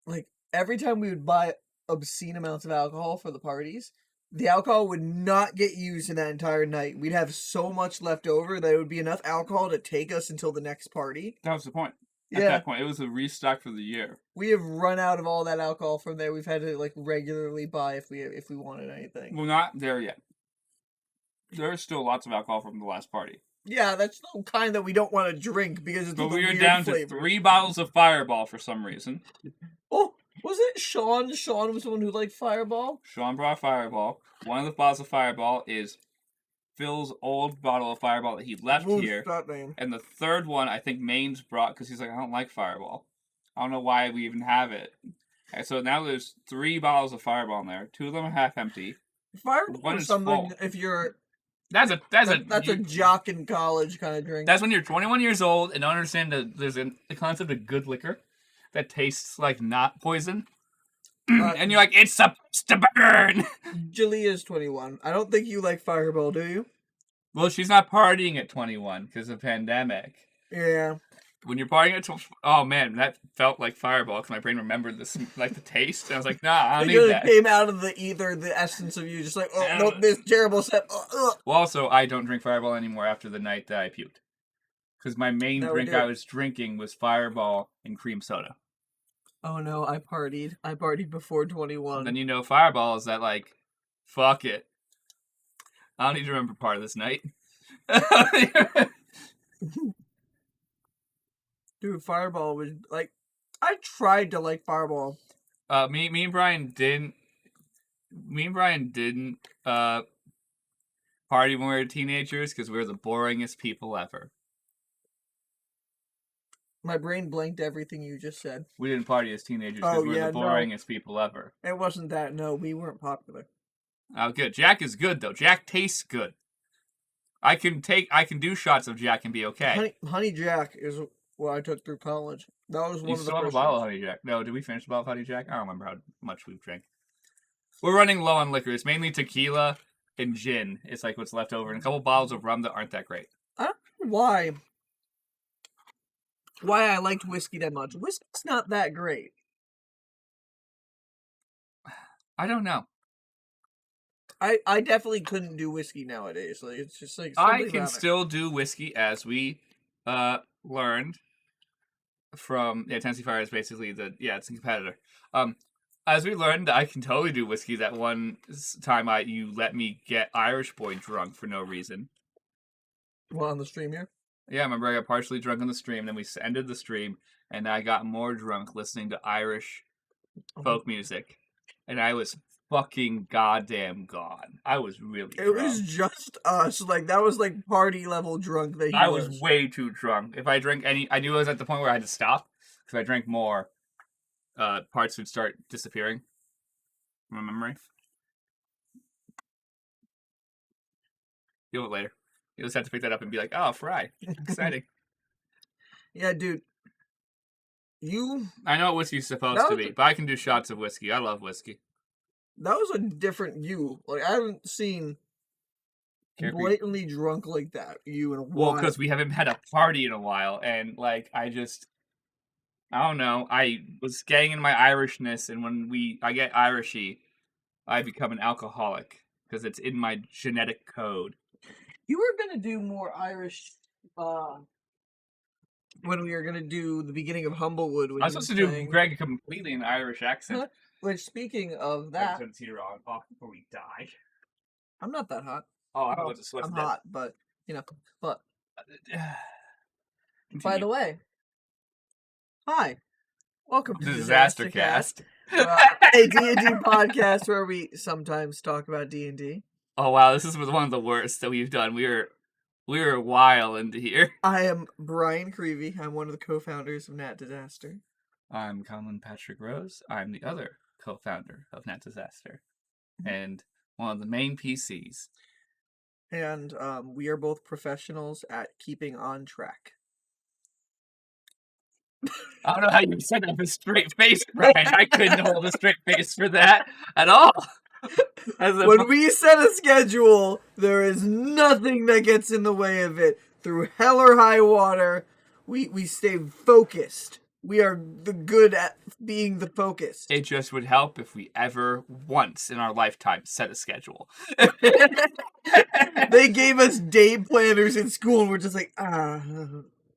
S2: like, every time we would buy obscene amounts of alcohol for the parties, the alcohol would not get used in that entire night. We'd have so much left over that it would be enough alcohol to take us until the next party.
S1: That was the point.
S2: Yeah.
S1: At that point, it was a restock for the year.
S2: We have run out of all that alcohol from there. We've had to, like, regularly buy if we wanted anything.
S1: We're not there yet. There's still lots of alcohol from the last party.
S2: Yeah, that's the kind that we don't want to drink because it's
S1: But
S2: the
S1: we were
S2: weird
S1: down
S2: flavors.
S1: to 3 bottles of Fireball for some reason.
S2: Oh, was it Sean? Sean was the one who liked Fireball?
S1: Sean brought Fireball. One of the bottles of Fireball is Phil's old bottle of Fireball that he left here.
S2: That name.
S1: And the third one, I think Maines brought because he's like, I don't like Fireball. I don't know why we even have it. And so now there's 3 bottles of Fireball in there. 2 of them are half empty.
S2: Fireball
S1: One
S2: is
S1: is
S2: something
S1: full.
S2: if you're...
S1: That's
S2: a jock in college kind of drink.
S1: That's when you're 21 years old and don't understand that there's the concept of good liquor that tastes like not poison. And you're like, it's supposed to burn!
S2: Jaleea's 21. I don't think you like Fireball, do you?
S1: Well, she's not partying at 21 because of the pandemic.
S2: Yeah.
S1: When you're partying at oh man, that felt like Fireball because my brain remembered this, like the taste. And I was like, nah, I don't need that.
S2: It came out of the ether, the essence of you, just like, oh, nope, this terrible set.
S1: Well, also, I don't drink Fireball anymore after the night that I puked. Because my main drink I was drinking was Fireball and cream soda.
S2: Oh no, I partied. I partied before 21.
S1: And then you know Fireball is that, like, fuck it. I don't need to remember part of this night.
S2: Dude, Fireball was, like, I tried to like Fireball.
S1: Me and Brian didn't party when we were teenagers because we were the boringest people ever.
S2: My brain blanked everything you just said.
S1: We didn't party as teenagers because we were the boringest people ever.
S2: It wasn't that. No, we weren't popular.
S1: Oh, good. Jack is good, though. Jack tastes good. I can do shots of Jack and be okay.
S2: Honey Jack is what I took through college. That was one of the
S1: first. You still have a bottle of Honey Jack. No, did we finish the bottle of Honey Jack? I don't remember how much we've drank. We're running low on liquor. It's mainly tequila and gin. It's like what's left over. And a couple bottles of rum that aren't that great.
S2: I don't know why I liked whiskey that much. Whiskey's not that great.
S1: I don't know.
S2: I definitely couldn't do whiskey nowadays. Like it's just like
S1: I can still do whiskey as we learned from Tennessee Fire is basically it's a competitor. As we learned, I can totally do whiskey. That one time you let me get Irish Boy drunk for no reason.
S2: Well, on the stream here?
S1: Yeah, I remember I got partially drunk on the stream, then we ended the stream, and I got more drunk listening to Irish folk music. And I was fucking goddamn gone. I was really drunk.
S2: It was just us. Like, that was like party level drunk that
S1: I was way too drunk. If I drank I knew I was at the point where I had to stop. If I drank more, parts would start disappearing from my memory. You'll do it later. You just have to pick that up and be like, oh, Fry. Exciting.
S2: Yeah, dude.
S1: I know what whiskey's supposed to be, but I can do shots of whiskey. I love whiskey.
S2: That was a different you. Like, I haven't seen blatantly drunk like that you in a while.
S1: Well, because we haven't had a party in a while, and, like, I don't know. I was getting in my Irishness, and when I get Irishy, I become an alcoholic, because it's in my genetic code.
S2: You were going to do more Irish, when we were going to do the beginning of Humblewood.
S1: I was supposed to do Greg completely in Irish accent.
S2: Which, speaking of that...
S1: I'm turn on off before we die.
S2: I'm not that hot.
S1: Oh, I was just
S2: I'm hot, but, but... By the way, hi. Welcome to
S1: DisasterCast.
S2: A D&D podcast where we sometimes talk about D&D.
S1: Oh, wow, this is one of the worst that we've done. We were a while into here.
S2: I am Brian Creevy. I'm one of the co-founders of Nat Disaster.
S1: I'm Conlan Patrick Rose. I'm the other co-founder of Nat Disaster. And one of the main PCs.
S2: and we are both professionals at keeping on track.
S1: I don't know how you said that with a straight face, Brian. I couldn't hold a straight face for that at all.
S2: When we set a schedule, there is nothing that gets in the way of it. Through hell or high water, we stay focused. We are the good at being the focus.
S1: It just would help if we ever once in our lifetime set a schedule.
S2: They gave us day planners in school, and we're just like,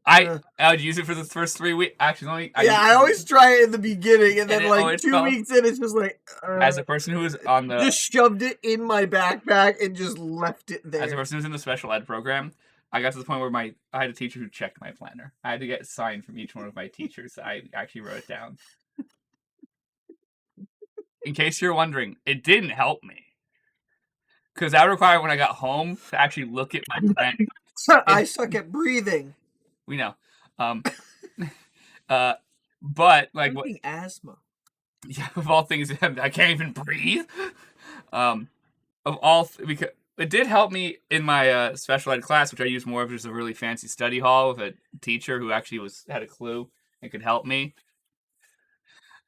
S1: I would use it for the first 3 weeks. Actually,
S2: I always try it in the beginning, and then like 2 weeks in, it's just like.
S1: As a person who was on the.
S2: Just shoved it in my backpack and just left it there.
S1: As a person who's in the special ed program, I got to the point where I had a teacher who checked my planner. I had to get signed from each one of my teachers. I actually wrote it down. In case you're wondering, it didn't help me. Because that required when I got home to actually look at my planner.
S2: I suck at breathing.
S1: We know. But like
S2: what asthma.
S1: Yeah, of all things, I can't even breathe. Because it did help me in my special ed class, which I used more of as a really fancy study hall with a teacher who actually had a clue and could help me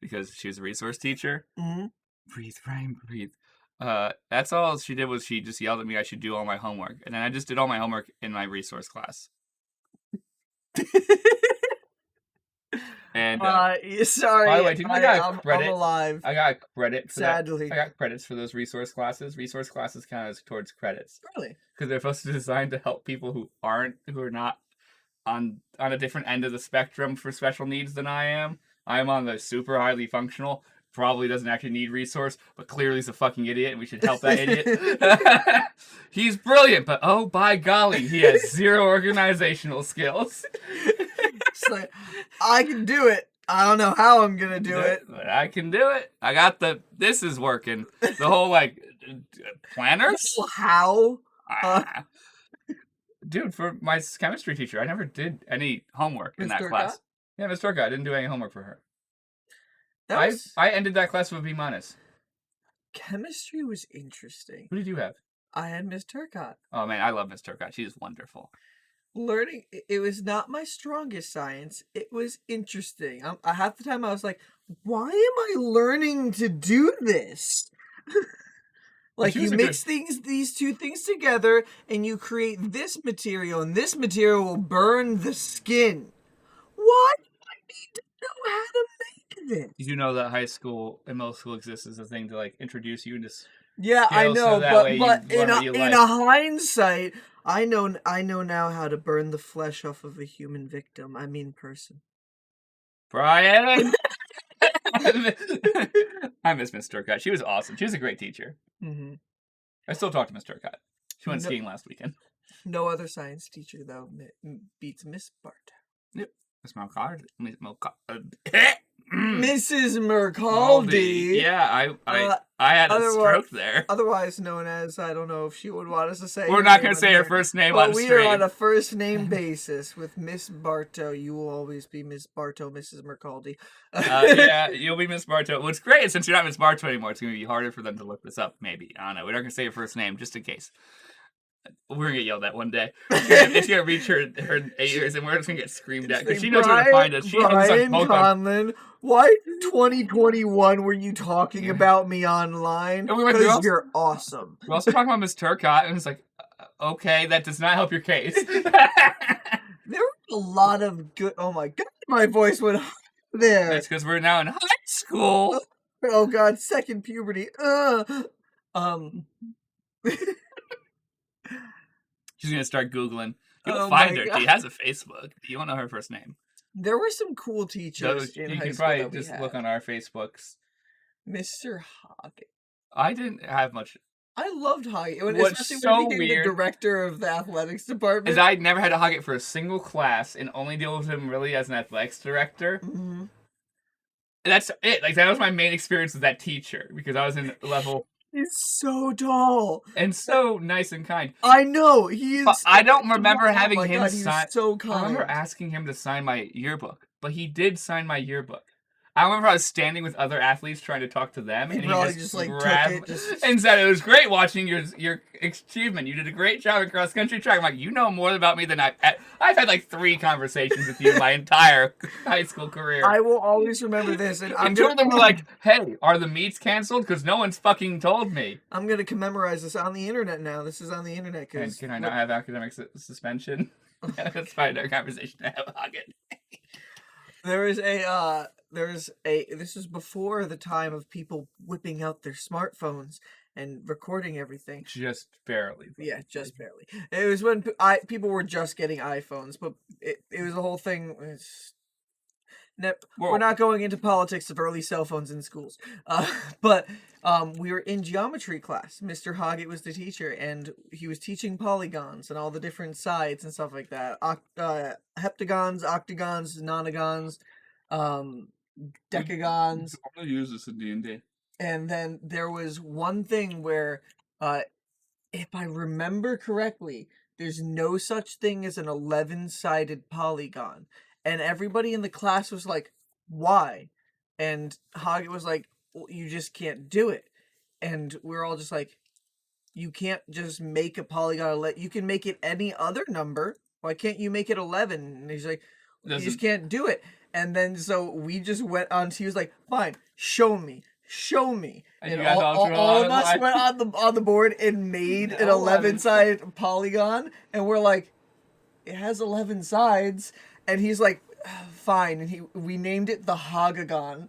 S1: because she was a resource teacher.
S2: Mm-hmm.
S1: Breathe, Ryan, breathe. That's all she did was she just yelled at me I should do all my homework, and then I just did all my homework in my resource class. And
S2: sorry,
S1: by the way, I got credit.
S2: I'm alive.
S1: I got credit for
S2: Sadly.
S1: that. I got credits for those resource classes. Resource classes count towards credits.
S2: Really?
S1: Because they're supposed to be designed to help people who are not on a different end of the spectrum for special needs than I am. I'm on the super highly functional. Probably doesn't actually need resource, but clearly he's a fucking idiot, and we should help that idiot. He's brilliant, but oh by golly, he has zero organizational skills.
S2: It's like, I can do it. I don't know how I'm gonna do it,
S1: but I can do it. I got this is working. The whole like planners.
S2: How?
S1: Dude, for my chemistry teacher, I never did any homework in that class. Yeah, Miss Turcotte. I didn't do any homework for her. I ended that class with a B-.
S2: Chemistry was interesting.
S1: Who did you have?
S2: I had Miss Turcotte.
S1: Oh man, I love Miss Turcotte. She's wonderful.
S2: Learning, it was not my strongest science. It was interesting. Half the time I was like, why am I learning to do this? Like you mix these two things together and you create this material, and this material will burn the skin. Why do I need to know how to make this?
S1: Did you know that high school and middle school exists as a thing to like introduce you into
S2: Yeah, I know, but in a hindsight, I know now how to burn the flesh off of a human victim. I mean person.
S1: Brian! I miss Miss Turcotte. She was awesome. She was a great teacher.
S2: Mm-hmm.
S1: I still talk to Miss Turcotte. She went skiing last weekend.
S2: No other science teacher, though, beats Miss Bartow.
S1: Yep. Miss Malcard.
S2: Mrs. Mercaldi.
S1: Yeah, I had a stroke there.
S2: Otherwise known as, I don't know if she would want us to say.
S1: We're not going to say her first name on stream.
S2: We are on a first name basis with Miss Bartow. You will always be Miss Bartow, Mrs. Mercaldi.
S1: Yeah, you'll be Miss Bartow. What's great is since you're not Miss Bartow anymore, it's going to be harder for them to look this up, maybe. I don't know. We're not going to say her first name, just in case. We're gonna get yelled at one day. It's gonna reach her 8 years, and we're just gonna get screamed at because she knows where to find us. She
S2: Rainn, Conlan, why 2021 were you talking about me online? Because you're awesome.
S1: We're also talking about Miss Turcotte, and it's like, okay, that does not help your case.
S2: There were a lot of good. Oh my god, my voice went there.
S1: That's because we're now in high school.
S2: Oh god, second puberty.
S1: She's gonna start Googling. You'll find her. God. She has a Facebook. You won't know her first name.
S2: There were some cool teachers in high school. You can probably
S1: just look on our Facebooks.
S2: Mr. Hoggett.
S1: I didn't have much.
S2: I loved Hoggett.
S1: What's so weird,
S2: the director of the athletics department,
S1: is I never had a Hoggett for a single class, and only deal with him really as an athletics director.
S2: Mm-hmm.
S1: That's it. Like that was my main experience with that teacher because I was in level.
S2: He's so tall
S1: and so nice and kind.
S2: I know he is.
S1: But I don't remember having him sign.
S2: So kind.
S1: I remember asking him to sign my yearbook, but he did sign my yearbook. I remember I was standing with other athletes trying to talk to them, and he
S2: probably
S1: just
S2: like
S1: grabbed
S2: took it,
S1: and said, "It was great watching your achievement. You did a great job at cross country track." I'm like, "You know more about me than I've had. I've had like 3 conversations with you my entire high school career."
S2: I will always remember this, and
S1: And 2 of them were like, "Hey, are the meets canceled? Because no one's fucking told me."
S2: I'm gonna commemorize this on the internet now. This is on the internet.
S1: And can I not have academic suspension? That's fine. Our conversation to have Hagen.
S2: This is before the time of people whipping out their smartphones and recording everything.
S1: Just barely.
S2: Yeah, just barely. It was when people were just getting iPhones, but it was a whole thing. We're not going into politics of early cell phones in schools. But we were in geometry class. Mr. Hoggett was the teacher, and he was teaching polygons and all the different sides and stuff like that. Heptagons, octagons, nonagons, decagons.
S1: I'm gonna use this in D&D.
S2: And then there was one thing where, if I remember correctly, there's no such thing as an 11-sided polygon. And everybody in the class was like, why? And Hoggett was like, well, you just can't do it. And we're all just like, you can't just make a polygon. You can make it any other number. Why can't you make it 11? And he's like, you just can't do it. And then so we just went on. He was like, fine, show me. And all of us went on the board and made an 11-sided polygon. And we're like, it has 11 sides. And he's like, fine. And we named it the Hagagon.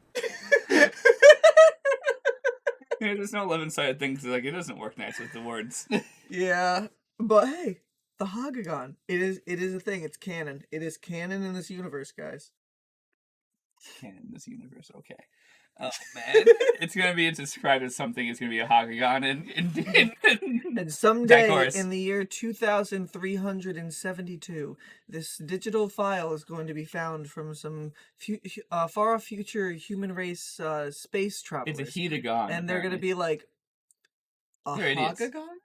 S1: There's no 11-sided thing because like it doesn't work nice with the words.
S2: Yeah, but hey, the Hagagon. It is a thing. It's canon. It is canon in this universe, guys.
S1: Canon in this universe. Okay. Oh man, it's described as something. It's gonna be a Hagagon
S2: and someday
S1: Ty'Quorus.
S2: In the year 2372, this digital file is going to be found from some far future human race space travelers.
S1: It's a Hedagon,
S2: and they're gonna be like a Hagagon.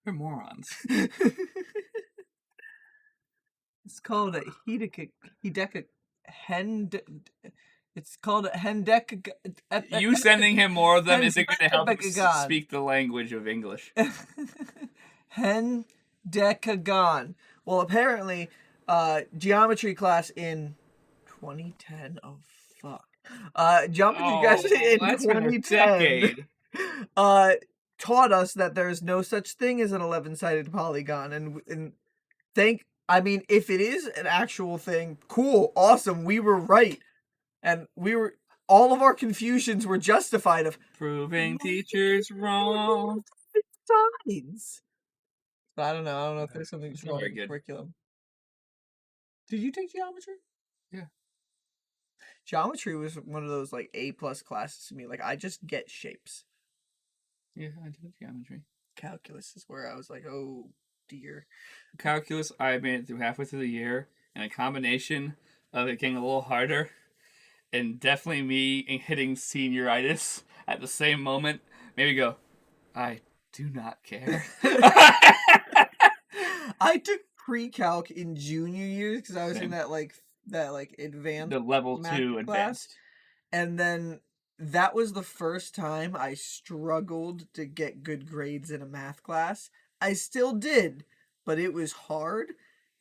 S1: They're morons.
S2: It's called a It's called a Hendek.
S1: You sending him more of them isn't going to help him speak the language of English.
S2: Hendecagon. Well, apparently, geometry class in 2010. Oh fuck. Geometry class in 2010 taught us that there is no such thing as an 11-sided polygon, and if it is an actual thing, cool, awesome, we were right. And all of our confusions were justified of
S1: proving teachers wrong.
S2: Sides. But I don't know if there's something wrong with the curriculum. Did you take geometry?
S1: Yeah.
S2: Geometry was one of those like A+ classes to me. Like I just get shapes.
S1: Yeah, I did geometry.
S2: Calculus is where I was like, oh dear.
S1: Calculus, I made it through halfway through the year, and a combination of it getting a little harder. And definitely me hitting senioritis at the same moment. Maybe go, I do not care.
S2: I took pre-calc in junior year because I was in that advanced,
S1: the level 2 advanced,
S2: and then that was the first time I struggled to get good grades in a math class. I still did, but it was hard.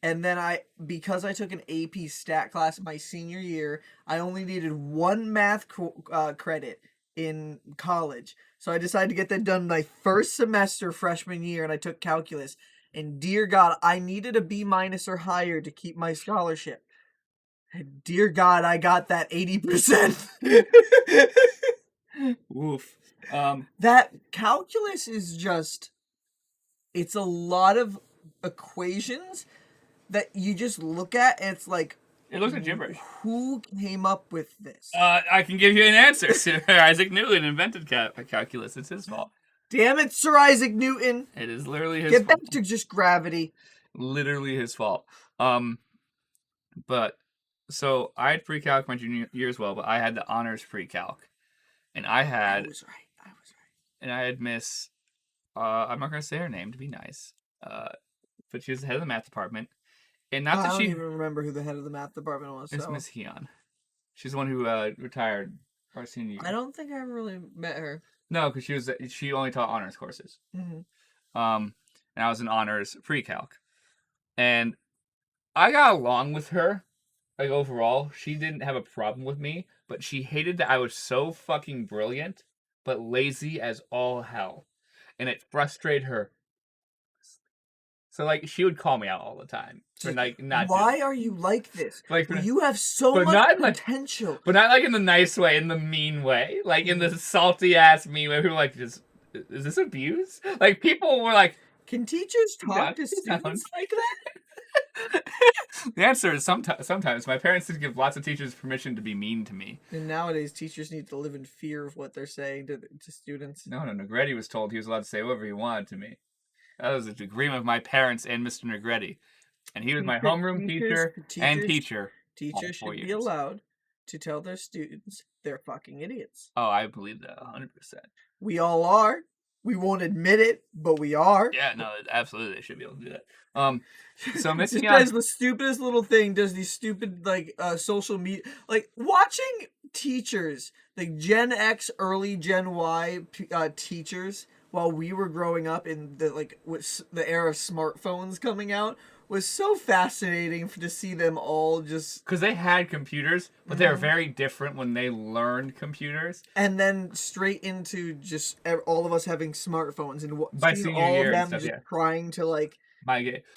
S2: And then because I took an AP stat class my senior year, I only needed 1 math credit in college. So I decided to get that done my first semester freshman year, and I took calculus. And dear God, I needed a B- or higher to keep my scholarship. And dear God, I got that 80%.
S1: Woof.
S2: That calculus is it's a lot of equations that you just look at, and it's like,
S1: it looks like gibberish.
S2: Who came up with this?
S1: I can give you an answer. Sir Isaac Newton invented calculus. It's his fault.
S2: Damn it, Sir Isaac Newton!
S1: It is literally his fault.
S2: Get back to just gravity.
S1: Literally his fault. But so I had pre-calc my junior year as well, but I had the honors pre-calc, and I was right. And I had Miss. I'm not gonna say her name to be nice. But she was the head of the math department. And not that
S2: I don't even remember who the head of the math department was.
S1: It's Miss Heon. She's the one who retired our senior year.
S2: I don't think I ever really met her.
S1: No, because she only taught honors courses.
S2: Mm-hmm.
S1: And I was in honors pre-calc, and I got along with her. Like overall, she didn't have a problem with me, but she hated that I was so fucking brilliant, but lazy as all hell, and it frustrated her. So like she would call me out all the time for like not.
S2: Why are you like this?
S1: Like
S2: you have so much potential,
S1: but not like in the nice way, in the mean way, like in the salty ass mean way. People were like, is this abuse? Like people were like,
S2: can teachers talk to students like that?
S1: The answer is sometimes. My parents did give lots of teachers permission to be mean to me.
S2: And nowadays, teachers need to live in fear of what they're saying to students.
S1: No, Negretti was told he was allowed to say whatever he wanted to me. That was an agreement of my parents and Mr. Negretti. And he was my homeroom teacher and teacher.
S2: Teachers should be allowed to tell their students they're fucking idiots.
S1: Oh, I believe that 100%.
S2: We all are. We won't admit it, but we are.
S1: Yeah, no, absolutely, they should be able to do that. So missing
S2: out does the stupidest little thing. Does these stupid social media, like watching teachers, like Gen X, early Gen Y teachers, while we were growing up in the era of smartphones coming out, was so fascinating to see them all just...
S1: Because they had computers, but they were very different when they learned computers.
S2: And then straight into just all of us having smartphones and
S1: by
S2: seeing
S1: senior
S2: all
S1: year
S2: of them
S1: and stuff,
S2: just trying to like...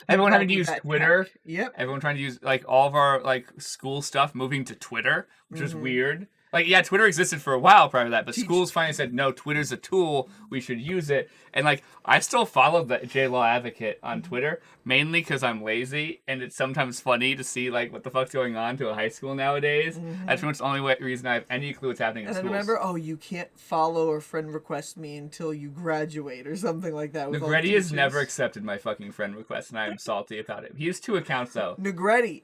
S1: Everyone having to use Twitter.
S2: Tech. Yep.
S1: Everyone trying to use like all of our like school stuff moving to Twitter, which was weird. Like, yeah, Twitter existed for a while prior to that, but schools finally said, no, Twitter's a tool, we should use it. And, like, I still follow the J-Law Advocate on Twitter, mainly because I'm lazy, and it's sometimes funny to see, like, what the fuck's going on to a high school nowadays. That's pretty much the only reason I have any clue what's happening in schools.
S2: And then remember, you can't follow or friend request me until you graduate, or something like that.
S1: Negretti has never accepted my fucking friend request, and I am salty about it. He has 2 accounts, though.
S2: Negretti,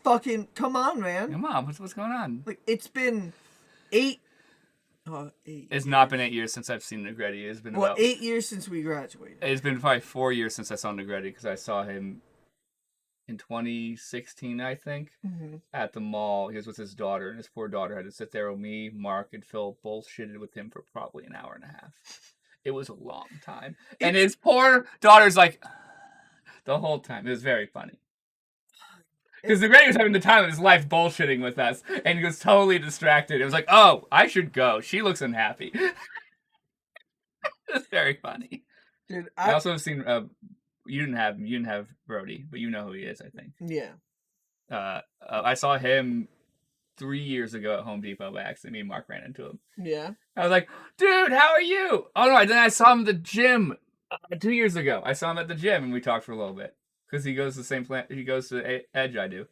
S2: fucking, come on, man.
S1: Come on, what's going on?
S2: Like, it's been 8.
S1: It's not been 8 years since I've seen Negretti. It's been
S2: 8 years since we graduated.
S1: It's been probably 4 years since I saw Negretti, because I saw him in 2016, I think, at the mall. He was with his daughter, and his poor daughter had to sit there with me, Mark, and Phil bullshitted with him for probably an hour and a half. It was a long time. And his poor daughter's like, the whole time. It was very funny. Because Negretti was having the time of his life bullshitting with us, and he was totally distracted. It was like, oh, I should go. She looks unhappy. It's very funny.
S2: Dude,
S1: I also have seen, you didn't have Brody, but you know who he is, I think.
S2: Yeah.
S1: I saw him 3 years ago at Home Depot by accident. Me and Mark ran into him.
S2: Yeah.
S1: I was like, dude, how are you? Oh, no, then I saw him at the gym 2 years ago. I saw him at the gym, and we talked for a little bit. Because he goes to the same plant, he goes to Edge I do.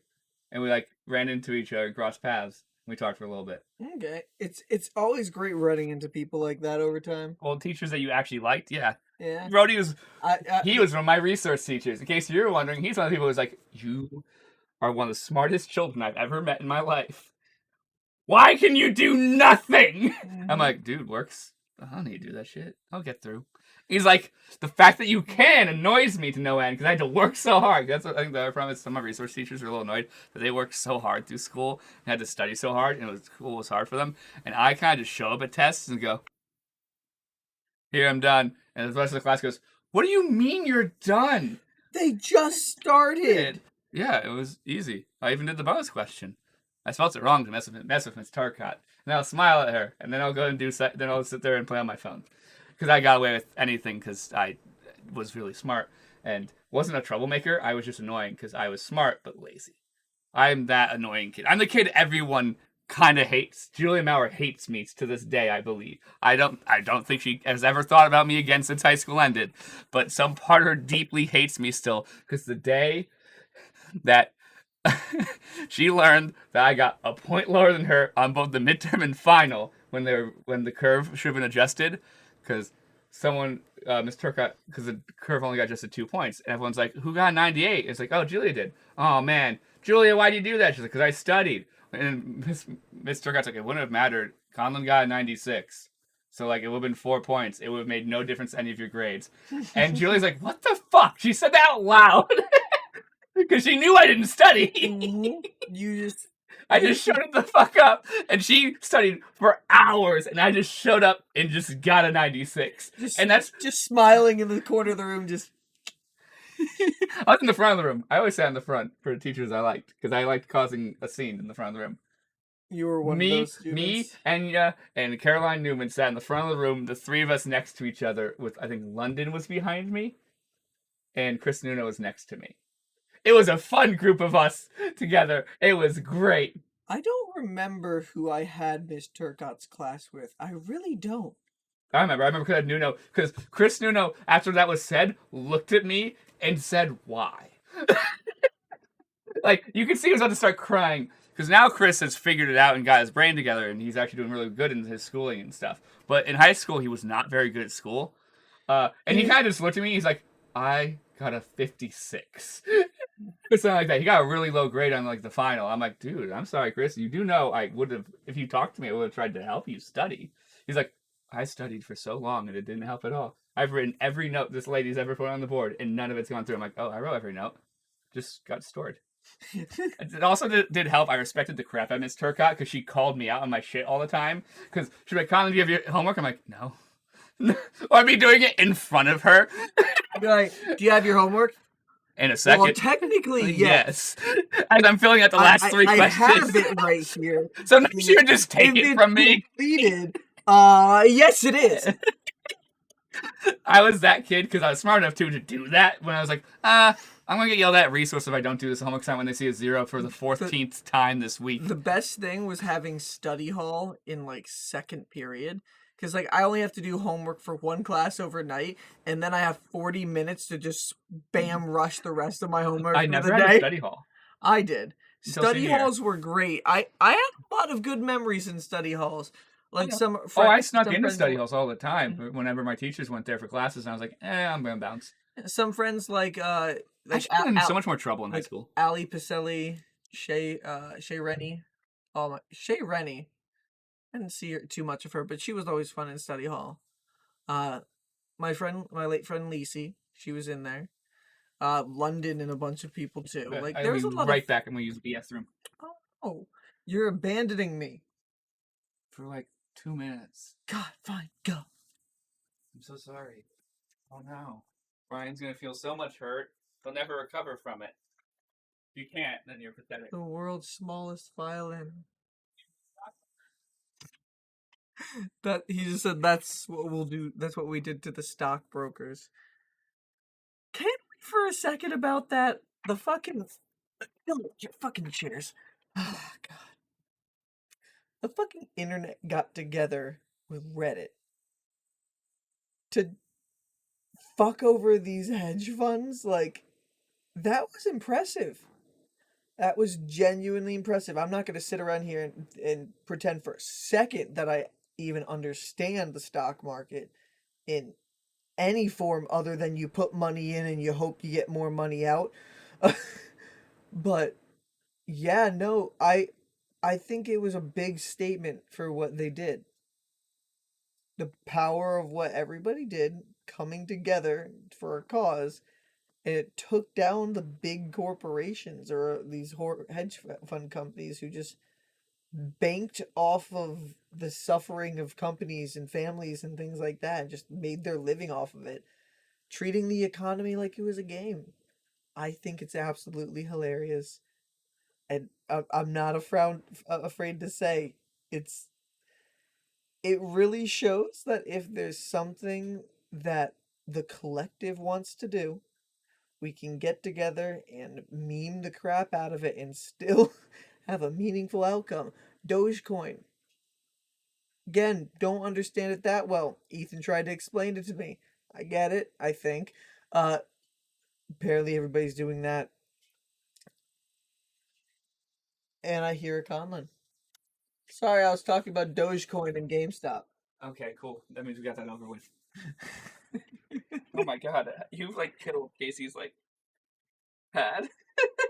S1: And we, like, ran into each other, crossed paths. We talked for a little bit.
S2: Okay. It's always great running into people like that over time.
S1: Old teachers that you actually liked, yeah.
S2: Yeah.
S1: Brody was, he was one of my resource teachers. In case you're wondering, he's one of the people who was like, you are one of the smartest children I've ever met in my life. Why can you do nothing? I'm like, dude, works. I don't need to do that shit. I'll get through. He's like, the fact that you can annoys me to no end because I had to work so hard. That's what I think the other problem is. Some of my resource teachers are a little annoyed that they worked so hard through school and had to study so hard, and school was hard for them. And I kind of just show up at tests and go, here, I'm done. And the rest of the class goes, what do you mean you're done?
S2: They just started.
S1: Yeah, it was easy. I even did the bonus question. I spelled it wrong to mess with Miss Tarcott. And I'll smile at her, and then I'll go and then I'll sit there and play on my phone. Because I got away with anything because I was really smart and wasn't a troublemaker. I was just annoying because I was smart but lazy. I'm that annoying kid. I'm the kid everyone kind of hates. Julia Maurer hates me to this day, I believe. I don't think she has ever thought about me again since high school ended. But some part of her deeply hates me still because the day that she learned that I got a point lower than her on both the midterm and final when the curve should have been adjusted. Because someone, Miss Turcotte, because the curve only got adjusted 2 points. And everyone's like, who got 98? It's like, oh, Julia did. Oh, man. Julia, why'd you do that? She's like, because I studied. And Miss Turcotte's like, it wouldn't have mattered. Conlan got a 96. So, like, it would have been 4 points. It would have made no difference to any of your grades. And Julia's like, what the fuck? She said that out loud. Because she knew I didn't study.
S2: You just
S1: I just showed up the fuck up, and she studied for hours, and I just showed up and just got a 96. And that's
S2: just smiling in the corner of the room, just.
S1: I was in the front of the room. I always sat in the front for the teachers I liked, because I liked causing a scene in the front of the room.
S2: You were one of those students.
S1: Enya, and Caroline Newman sat in the front of the room, the three of us next to each other, with, I think, London was behind me, and Chris Nuno was next to me. It was a fun group of us together. It was great.
S2: I don't remember who I had Miss Turcotte's class with. I really don't.
S1: I remember because Nuno, because Chris Nuno, after that was said, looked at me and said, "Why?" Like, you could see he was about to start crying. Because now Chris has figured it out and got his brain together, and he's actually doing really good in his schooling and stuff. But in high school, he was not very good at school. And he kind of just looked at me, he's like, "I got a 56. Or something like that. He got a really low grade on, like, the final. I'm like, "Dude, I'm sorry, Chris. You do know I would have, if you talked to me, I would have tried to help you study." He's like, "I studied for so long, and it didn't help at all. I've written every note this lady's ever put on the board, and none of it's gone through." I'm like, "Oh, I wrote every note. Just got stored." It also did help. I respected the crap out of Miss Turcotte because she called me out on my shit all the time. Because she'd be like, "Conlan, do you have your homework?" I'm like, "No." Or I'd be doing it in front of her.
S2: I'd be like, "Do you have your homework?"
S1: In a second.
S2: Well, technically, yes.
S1: As I'm filling out the last three questions.
S2: I have it right here.
S1: Sometimes she would just take it from me.
S2: Completed. Yes, it is.
S1: I was that kid because I was smart enough to do that when I was like, I'm going to get yelled at resource if I don't do this homework time when they see a 0 for the 14th time this week.
S2: The best thing was having study hall in, like, second period. Because, like, I only have to do homework for one class overnight, and then I have 40 minutes to just spam rush the rest of my homework
S1: I
S2: for
S1: never
S2: the
S1: had
S2: day.
S1: a study hall.
S2: I did.
S1: Until
S2: Study
S1: senior year.
S2: halls were great. I had a lot of good memories in study halls. Like
S1: I snuck into study halls all the time. Whenever my teachers went there for classes, and I was like, I'm going to bounce.
S2: Some friends like
S1: I got in so much more trouble in high school.
S2: Ali Pacelli, Shay Rennie. Shay Rennie. I didn't see too much of her, but she was always fun in study hall. My late friend Lisi, she was in there. London and a bunch of people too. Like there was a lot
S1: right back, and we used the BS room.
S2: Oh, you're abandoning me
S1: for like 2 minutes.
S2: God, fine, go.
S1: I'm so sorry. Oh no, Ryan's gonna feel so much hurt. He'll never recover from it. If you can't, then you're pathetic.
S2: The world's smallest violin. That he just said that's what we'll do. That's what we did to the stockbrokers. Can we for a second about that? The fucking your fucking chairs. Oh, God. The fucking internet got together with Reddit to fuck over these hedge funds. Like, that was impressive. That was genuinely impressive. I'm not going to sit around here and pretend for a second that I even understand the stock market in any form other than you put money in and you hope you get more money out. But yeah, no, I think it was a big statement for what they did. The power of what everybody did coming together for a cause, and it took down the big corporations or these hedge fund companies who just banked off of the suffering of companies and families and things like that and just made their living off of it, treating the economy like it was a game. I think it's absolutely hilarious. And I'm not afraid to say it really shows that if there's something that the collective wants to do, we can get together and meme the crap out of it and still have a meaningful outcome. Dogecoin. Again, don't understand it that well. Ethan tried to explain it to me. I get it, I think. Apparently everybody's doing that. And I hear a Conlan. Sorry, I was talking about Dogecoin and GameStop.
S1: Okay, cool. That means we got that over with. Oh my god, you like killed Casey's like pad.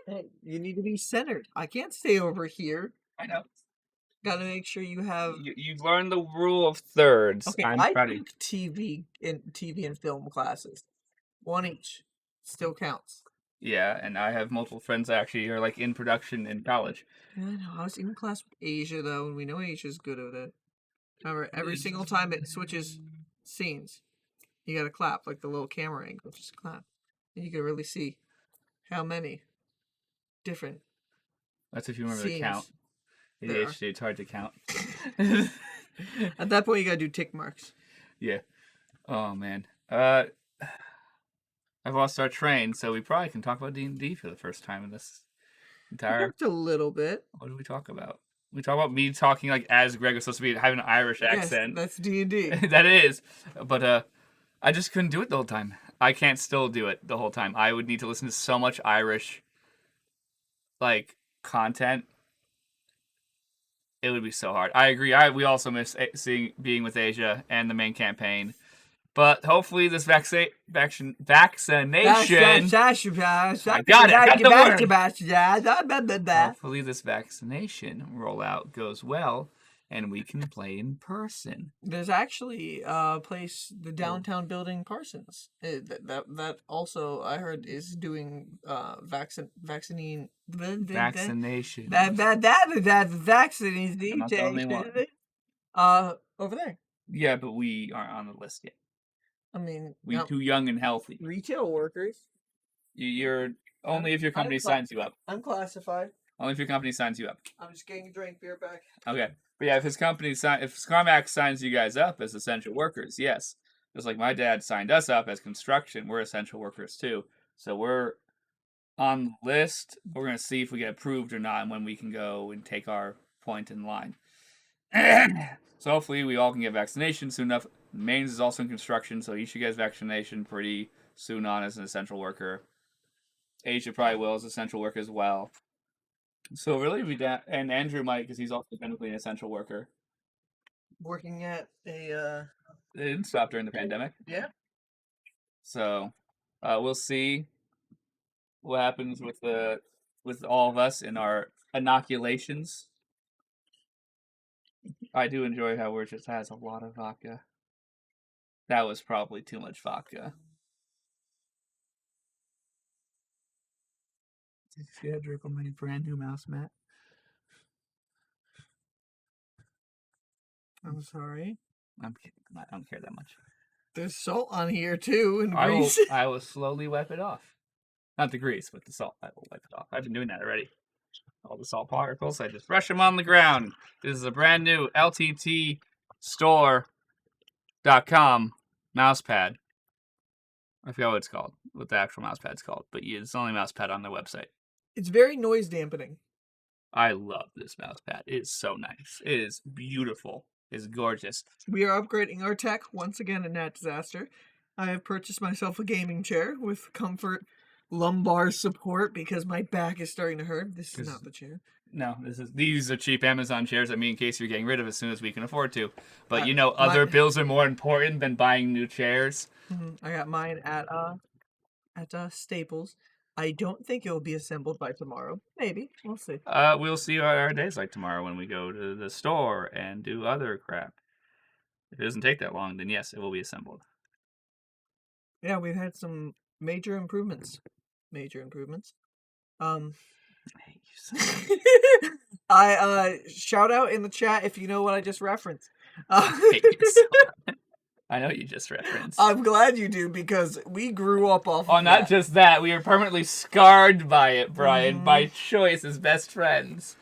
S2: Hey, you need to be centered. I can't stay over here.
S1: I know.
S2: Gotta make sure you have.
S1: You learned the rule of thirds.
S2: Okay, I took TV and film classes, one each. Still counts.
S1: Yeah, and I have multiple friends that actually are like in production in college.
S2: Yeah, I know. I was in class with Asia though, and we know Asia's good at it. Remember, every single time it switches scenes, you gotta clap, like the little camera angle, just clap. And you can really see how many different
S1: That's if you remember the count.
S2: scenes there are.
S1: ADHD, it's hard to count.
S2: At that point, you gotta do tick marks.
S1: Yeah. Oh man. I've lost our train, so we probably can talk about D&D for the first time in this
S2: We
S1: entire.
S2: talked a little bit.
S1: What did we talk about? We talk about me talking like as Greg was supposed to be, having an Irish accent.
S2: Yes, that's D&D.
S1: That is, but I just couldn't do it the whole time. I can't still do it the whole time. I would need to listen to so much Irish, like, content. It would be so hard. I agree. We also miss being with Asia and the main campaign. But hopefully this vaccination. I got it. I got the word. Hopefully this vaccination rollout goes well, and we can play in person.
S2: There's actually a place, the downtown building Parsons. That also I heard is doing vaccination.
S1: Vaccination.
S2: Vaccinating.
S1: I'm not the only one.
S2: Over there.
S1: Yeah, but we aren't on the list yet.
S2: I mean,
S1: we're too young and healthy.
S2: Retail workers.
S1: You're only if your company signs you up.
S2: I'm classified.
S1: Only if your company signs you up.
S2: I'm just getting a drink, beer back.
S1: Okay, but yeah, if his company if Scarmax signs you guys up as essential workers, yes, just like my dad signed us up as construction, we're essential workers too. So we're on the list. We're gonna see if we get approved or not, and when we can go and take our point in line. So hopefully we all can get vaccination soon enough. Maine's is also in construction, so you should get vaccination pretty soon on as an essential worker. Asia probably will as an essential worker as well. So really, and Andrew might, because he's also technically an essential worker.
S2: Working at a.
S1: It didn't stop during the pandemic.
S2: Yeah.
S1: So, we'll see what happens with all of us in our inoculations. I do enjoy how it just has a lot of vodka. That was probably too much vodka. Did you see that drip on my brand new mouse mat?
S2: I'm sorry.
S1: I'm kidding. I don't care that much.
S2: There's salt on here too, and
S1: grease. I will slowly wipe it off. Not the grease, but the salt. I will wipe it off. I've been doing that already. All the salt particles, I just brush them on the ground. This is a brand new LTTstore.com mouse pad. I forgot what it's called, what the actual mouse pad's called, but it's the only mouse pad on their website.
S2: It's very noise dampening.
S1: I love this mouse pad. It is so nice. It is beautiful. It's gorgeous.
S2: We are upgrading our tech once again at Nat Disaster. I have purchased myself a gaming chair with comfort lumbar support because my back is starting to hurt. This is not the chair.
S1: No, these are cheap Amazon chairs. I mean, in case you're getting rid of as soon as we can afford to. But other bills are more important than buying new chairs.
S2: I got mine at Staples. I don't think it will be assembled by tomorrow. Maybe. We'll see.
S1: We'll see what our day's like tomorrow when we go to the store and do other crap. If it doesn't take that long, then yes, it will be assembled.
S2: Yeah, we've had some major improvements. I shout out in the chat if you know what I just referenced.
S1: I know you just referenced.
S2: I'm glad you do, because we grew up off of
S1: not just that. We are permanently scarred by it, Brian, by choice as best friends.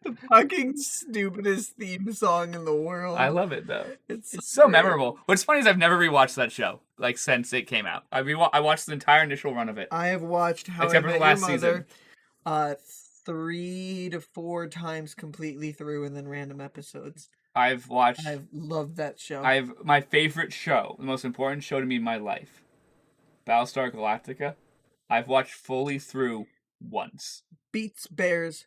S2: The fucking stupidest theme song in the world.
S1: I love it, though. It's so memorable. What's funny is I've never rewatched that show, since it came out. I watched the entire initial run of it.
S2: I have watched How I Met Your Mother 3 to 4 times completely through, and then random episodes.
S1: I've
S2: loved that show.
S1: My favorite show, the most important show to me in my life, Battlestar Galactica, I've watched fully through once.
S2: Beats Bears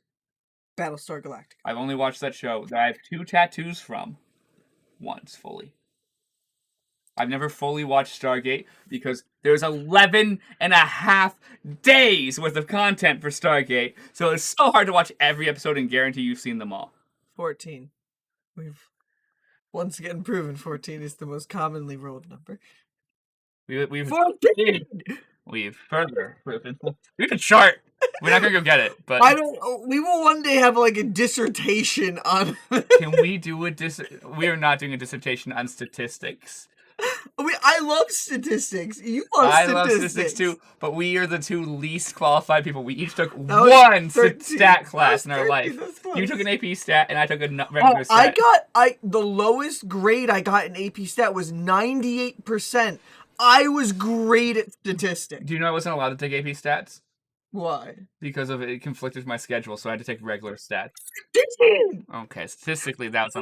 S2: Battlestar Galactica.
S1: I've only watched that show that I have 2 tattoos from once fully. I've never fully watched Stargate because there's 11 and a half days worth of content for Stargate, so it's so hard to watch every episode and guarantee you've seen them all.
S2: 14. We've once again proven 14 is the most commonly rolled number.
S1: We've
S2: 14!
S1: We've further proven. We have a chart. We're not gonna go get it, but
S2: We will one day have like a dissertation on.
S1: can we do we are not doing a dissertation on statistics.
S2: I love statistics. You love
S1: I
S2: statistics.
S1: love statistics too, but we are the two least qualified people. We each took
S2: That was
S1: one
S2: 13.
S1: stat class
S2: That
S1: in our
S2: was
S1: life.
S2: 13, that's close.
S1: You took an AP stat, and I took a regular
S2: Oh,
S1: stat.
S2: the lowest grade I got in AP stat was 98%. I was great at statistics.
S1: Do you know I wasn't allowed to take AP stats?
S2: Why?
S1: Because of it conflicted with my schedule, so I had to take regular stats. Okay, statistically, that was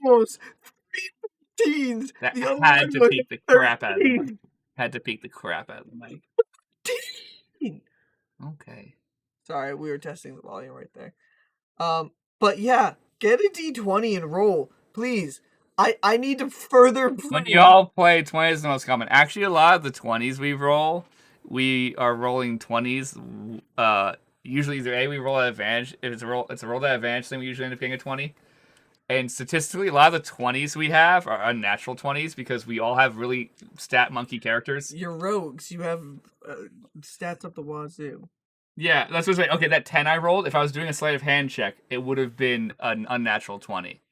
S2: Almost 13.
S1: that
S2: The other
S1: had
S2: one
S1: to
S2: was
S1: peak the crap out of the
S2: 13.
S1: mic. Had to peak the crap out of the mic.
S2: 13.
S1: Okay.
S2: Sorry, we were testing the volume right there. But yeah, get a D20 and roll, please. I need to further prove.
S1: When y'all play, 20 is the most common. Actually, a lot of the 20s we are rolling 20s. Usually either A, we roll at advantage. If it's a roll at advantage, then we usually end up getting a 20. And statistically, a lot of the 20s we have are unnatural 20s because we all have really stat monkey characters.
S2: You're rogues. You have stats up the wazoo.
S1: Yeah, that's what's right. Okay, that 10 I rolled, if I was doing a sleight of hand check, it would have been an unnatural 20.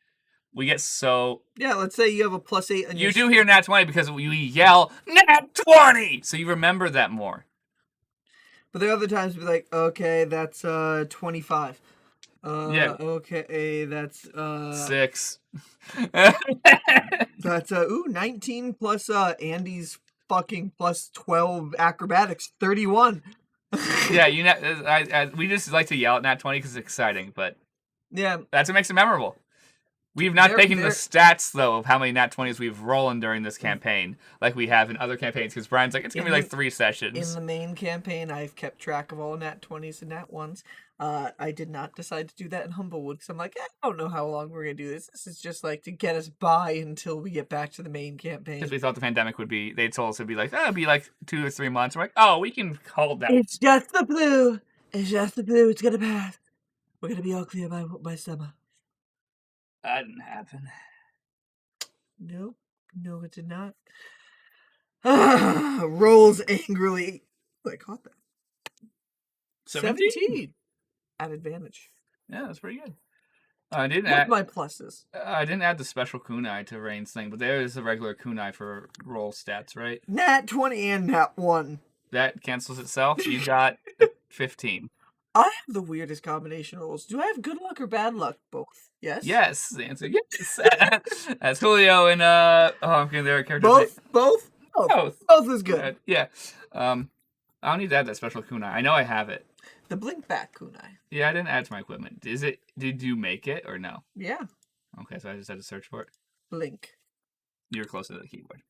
S1: We get so...
S2: Yeah, let's say you have a +8 on
S1: You do hear Nat 20 because we yell, Nat 20! So you remember that more.
S2: But there are other times to be like, okay, that's 25.
S1: Yeah.
S2: Okay, that's
S1: 6.
S2: That's 19 plus Andy's fucking plus 12 acrobatics, 31.
S1: Yeah, we just like to yell at Nat 20 because it's exciting, but
S2: yeah,
S1: that's what makes it memorable. We've not taken the stats, though, of how many Nat 20s we've rollen during this campaign, like we have in other campaigns, because Brian's like, it's going to be like 3 sessions.
S2: In the main campaign, I've kept track of all Nat 20s and Nat 1s. I did not decide to do that in Humblewood, because I'm like, I don't know how long we're going to do this. This is just like to get us by until we get back to the main campaign.
S1: Because we thought the pandemic would be, they told us it'd be like, it'd be like 2 or 3 months. We're like, oh, we can hold that.
S2: It's just the flu. It's just the flu. It's going to pass. We're going to be all clear by summer.
S1: That didn't happen.
S2: No, it did not. Rolls angrily. I caught that. 17 at advantage.
S1: Yeah, that's pretty good. I didn't
S2: With
S1: add
S2: my pluses.
S1: I didn't add the special kunai to Rainn's thing, but there is a regular kunai for roll stats, right?
S2: Nat 20 and Nat 1.
S1: That cancels itself. You got 15.
S2: I have the weirdest combination rolls. Do I have good luck or bad luck? Both. Yes?
S1: Yes. The answer yes. That's Julio and I'm getting their characters.
S2: Both?
S1: Both.
S2: Both is good.
S1: Yeah. I don't need to add that special kunai. I know I have it.
S2: The blink back kunai.
S1: Yeah, I didn't add to my equipment. Did you make it or no?
S2: Yeah.
S1: Okay, so I just had to search for it.
S2: Blink.
S1: You're closer to the keyboard.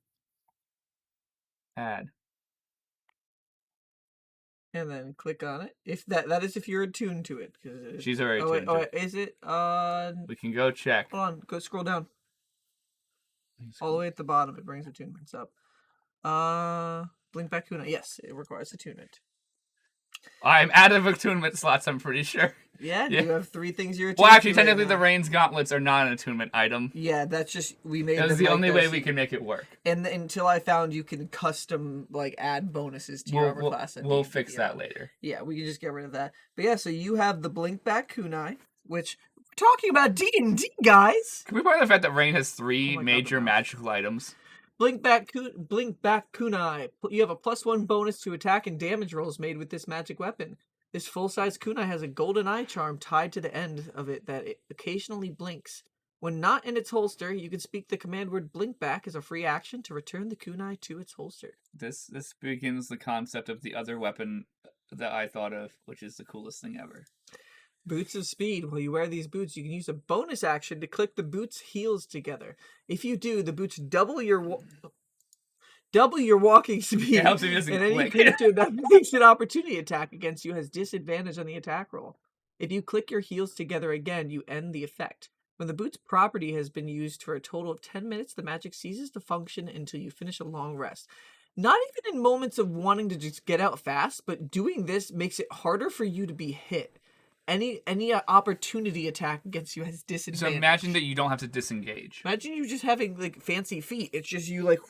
S1: Add.
S2: And then click on it. If that is if you're attuned to it.
S1: She's already attuned to it.
S2: Is it?
S1: We can go check.
S2: Hold on. Go scroll down. All the way at the bottom. It brings attunements up. Blink back kunai. Yes, it requires attunement.
S1: I'm out of attunement slots, I'm pretty sure.
S2: Yeah, you have 3 things you're attuned
S1: Well, actually,
S2: to
S1: technically,
S2: right
S1: the Rainn's gauntlets are not an attunement item.
S2: Yeah, that's just, we made
S1: That's
S2: them
S1: the
S2: like
S1: only
S2: this.
S1: way we can make it work.
S2: And until I found you can custom, like, add bonuses to your armor class.
S1: We'll fix that later.
S2: Yeah, we can just get rid of that. But yeah, so you have the blink back kunai, which, we're talking about D&D, guys!
S1: Can we point out the fact that Rainn has 3
S2: God,
S1: major magical items?
S2: Blink back kunai. You have a +1 bonus to attack and damage rolls made with this magic weapon. This full-size kunai has a golden eye charm tied to the end of it that it occasionally blinks. When not in its holster, you can speak the command word blink back as a free action to return the kunai to its holster.
S1: This begins the concept of the other weapon that I thought of, which is the coolest thing ever.
S2: Boots of speed. While you wear these boots, you can use a bonus action to click the boots' heels together. If you do, the boots double your walking speed.
S1: It helps if he doesn't
S2: and any
S1: click.
S2: creature that makes an opportunity attack against you has disadvantage on the attack roll. If you click your heels together again, you end the effect. When the boot's property has been used for a total of 10 minutes, the magic ceases to function until you finish a long rest. Not even in moments of wanting to just get out fast, but doing this makes it harder for you to be hit. any opportunity attack against you has
S1: So
S2: disadvantage.
S1: imagine that you don't have to disengage.
S2: Imagine you just having like fancy feet. It's just you like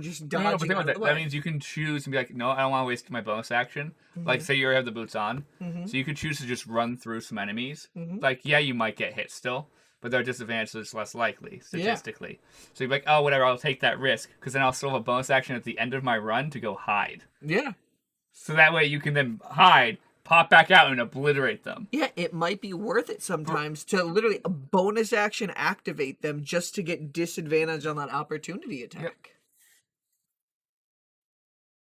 S2: just dodging.
S1: No, but think
S2: out
S1: about
S2: of the
S1: that. That
S2: way.
S1: means you can choose and be like, no, I don't want to waste my bonus action. Like, say you already have the boots on, so you could choose to just run through some enemies. Like, yeah, you might get hit still, but they're disadvantaged, so it's less likely statistically. So you're like, oh, whatever, I'll take that risk because then I'll still have a bonus action at the end of my run to go hide.
S2: Yeah.
S1: So that way you can then hide, pop back out, and obliterate them.
S2: Yeah, it might be worth it sometimes to literally a bonus action activate them just to get disadvantage on that opportunity attack.
S1: Yep.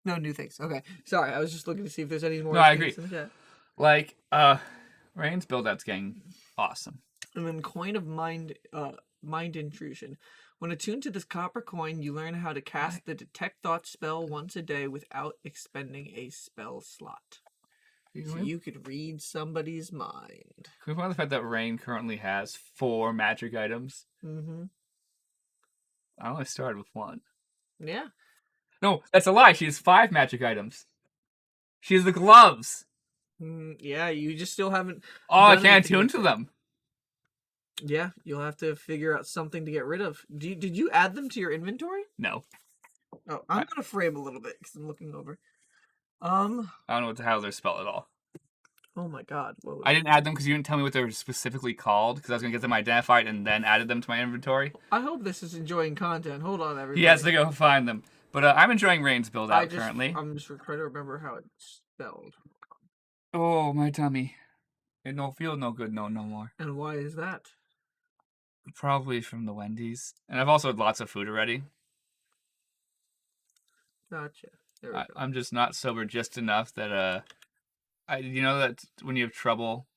S2: No new things. Okay. Sorry, I was just looking to see if there's any more.
S1: No, I agree.
S2: in the chat.
S1: Like, Rainn's build-out's getting awesome.
S2: And then coin of mind intrusion. When attuned to this copper coin, you learn how to cast the detect thought spell once a day without expending a spell slot. So you could read somebody's mind.
S1: Can we point out the fact that Rainn currently has 4 magic items?
S2: Mm-hmm.
S1: I only started with 1.
S2: Yeah.
S1: No, that's a lie. She has 5 magic items. She has the gloves.
S2: Yeah, you just still haven't.
S1: Oh, I
S2: done
S1: can't
S2: anything
S1: attune
S2: with
S1: to
S2: it.
S1: them.
S2: Yeah, you'll have to figure out something to get rid of. Did you add them to your inventory?
S1: No.
S2: Oh, I'm gonna frame a little bit because I'm looking over.
S1: I don't know what the hell they're spelled at all.
S2: Oh my god. What was
S1: I didn't add them because you didn't tell me what they were specifically called because I was going to get them identified and then added them to my inventory.
S2: I hope this is enjoying content. Hold on, everybody.
S1: He has to go find them. But I'm enjoying Rainn's build out currently.
S2: I'm just trying to remember how it's spelled.
S1: Oh, my tummy. It don't feel no good no more.
S2: And why is that?
S1: Probably from the Wendy's. And I've also had lots of food already.
S2: Gotcha. There we go.
S1: I'm just not sober just enough that, you know that when you have trouble,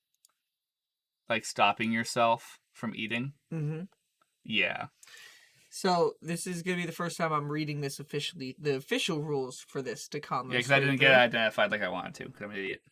S1: like, stopping yourself from eating?
S2: Mm-hmm.
S1: Yeah.
S2: So, this is going to be the first time I'm reading this officially, the official rules for this to come.
S1: Yeah, because I didn't get it identified like I wanted to, because I'm an idiot.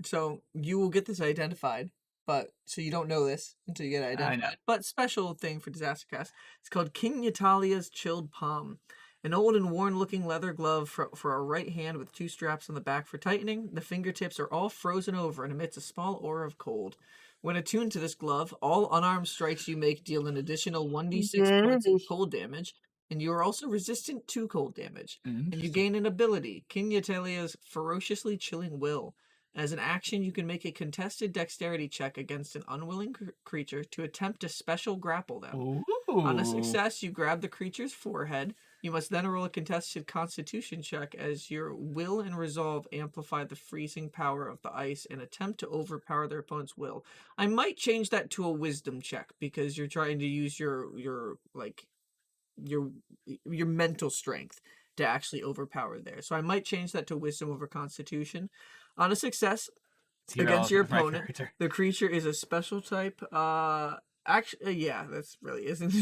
S2: So, you will get this identified, but, so you don't know this until you get it identified.
S1: know.
S2: But, special thing for DisasterCast, it's called King Natalia's Chilled Palm. An old and worn-looking leather glove for a right hand with 2 straps on the back for tightening. The fingertips are all frozen over and emits a small aura of cold. When attuned to this glove, all unarmed strikes you make deal an additional 1d6 points of cold damage, and you are also resistant to cold damage. And you gain an ability, King Natalia's Ferociously Chilling Will. As an action, you can make a contested dexterity check against an unwilling creature to attempt to special grapple them.
S1: Ooh.
S2: On a success, you grab the creature's forehead. You must then roll a contested constitution check as your will and resolve amplify the freezing power of the ice and attempt to overpower their opponent's will. I might change that to a wisdom check because you're trying to use your mental strength to actually overpower there. So I might change that to wisdom over constitution. On a success against your opponent, the creature is a special type. Actually, yeah, that's really isn't.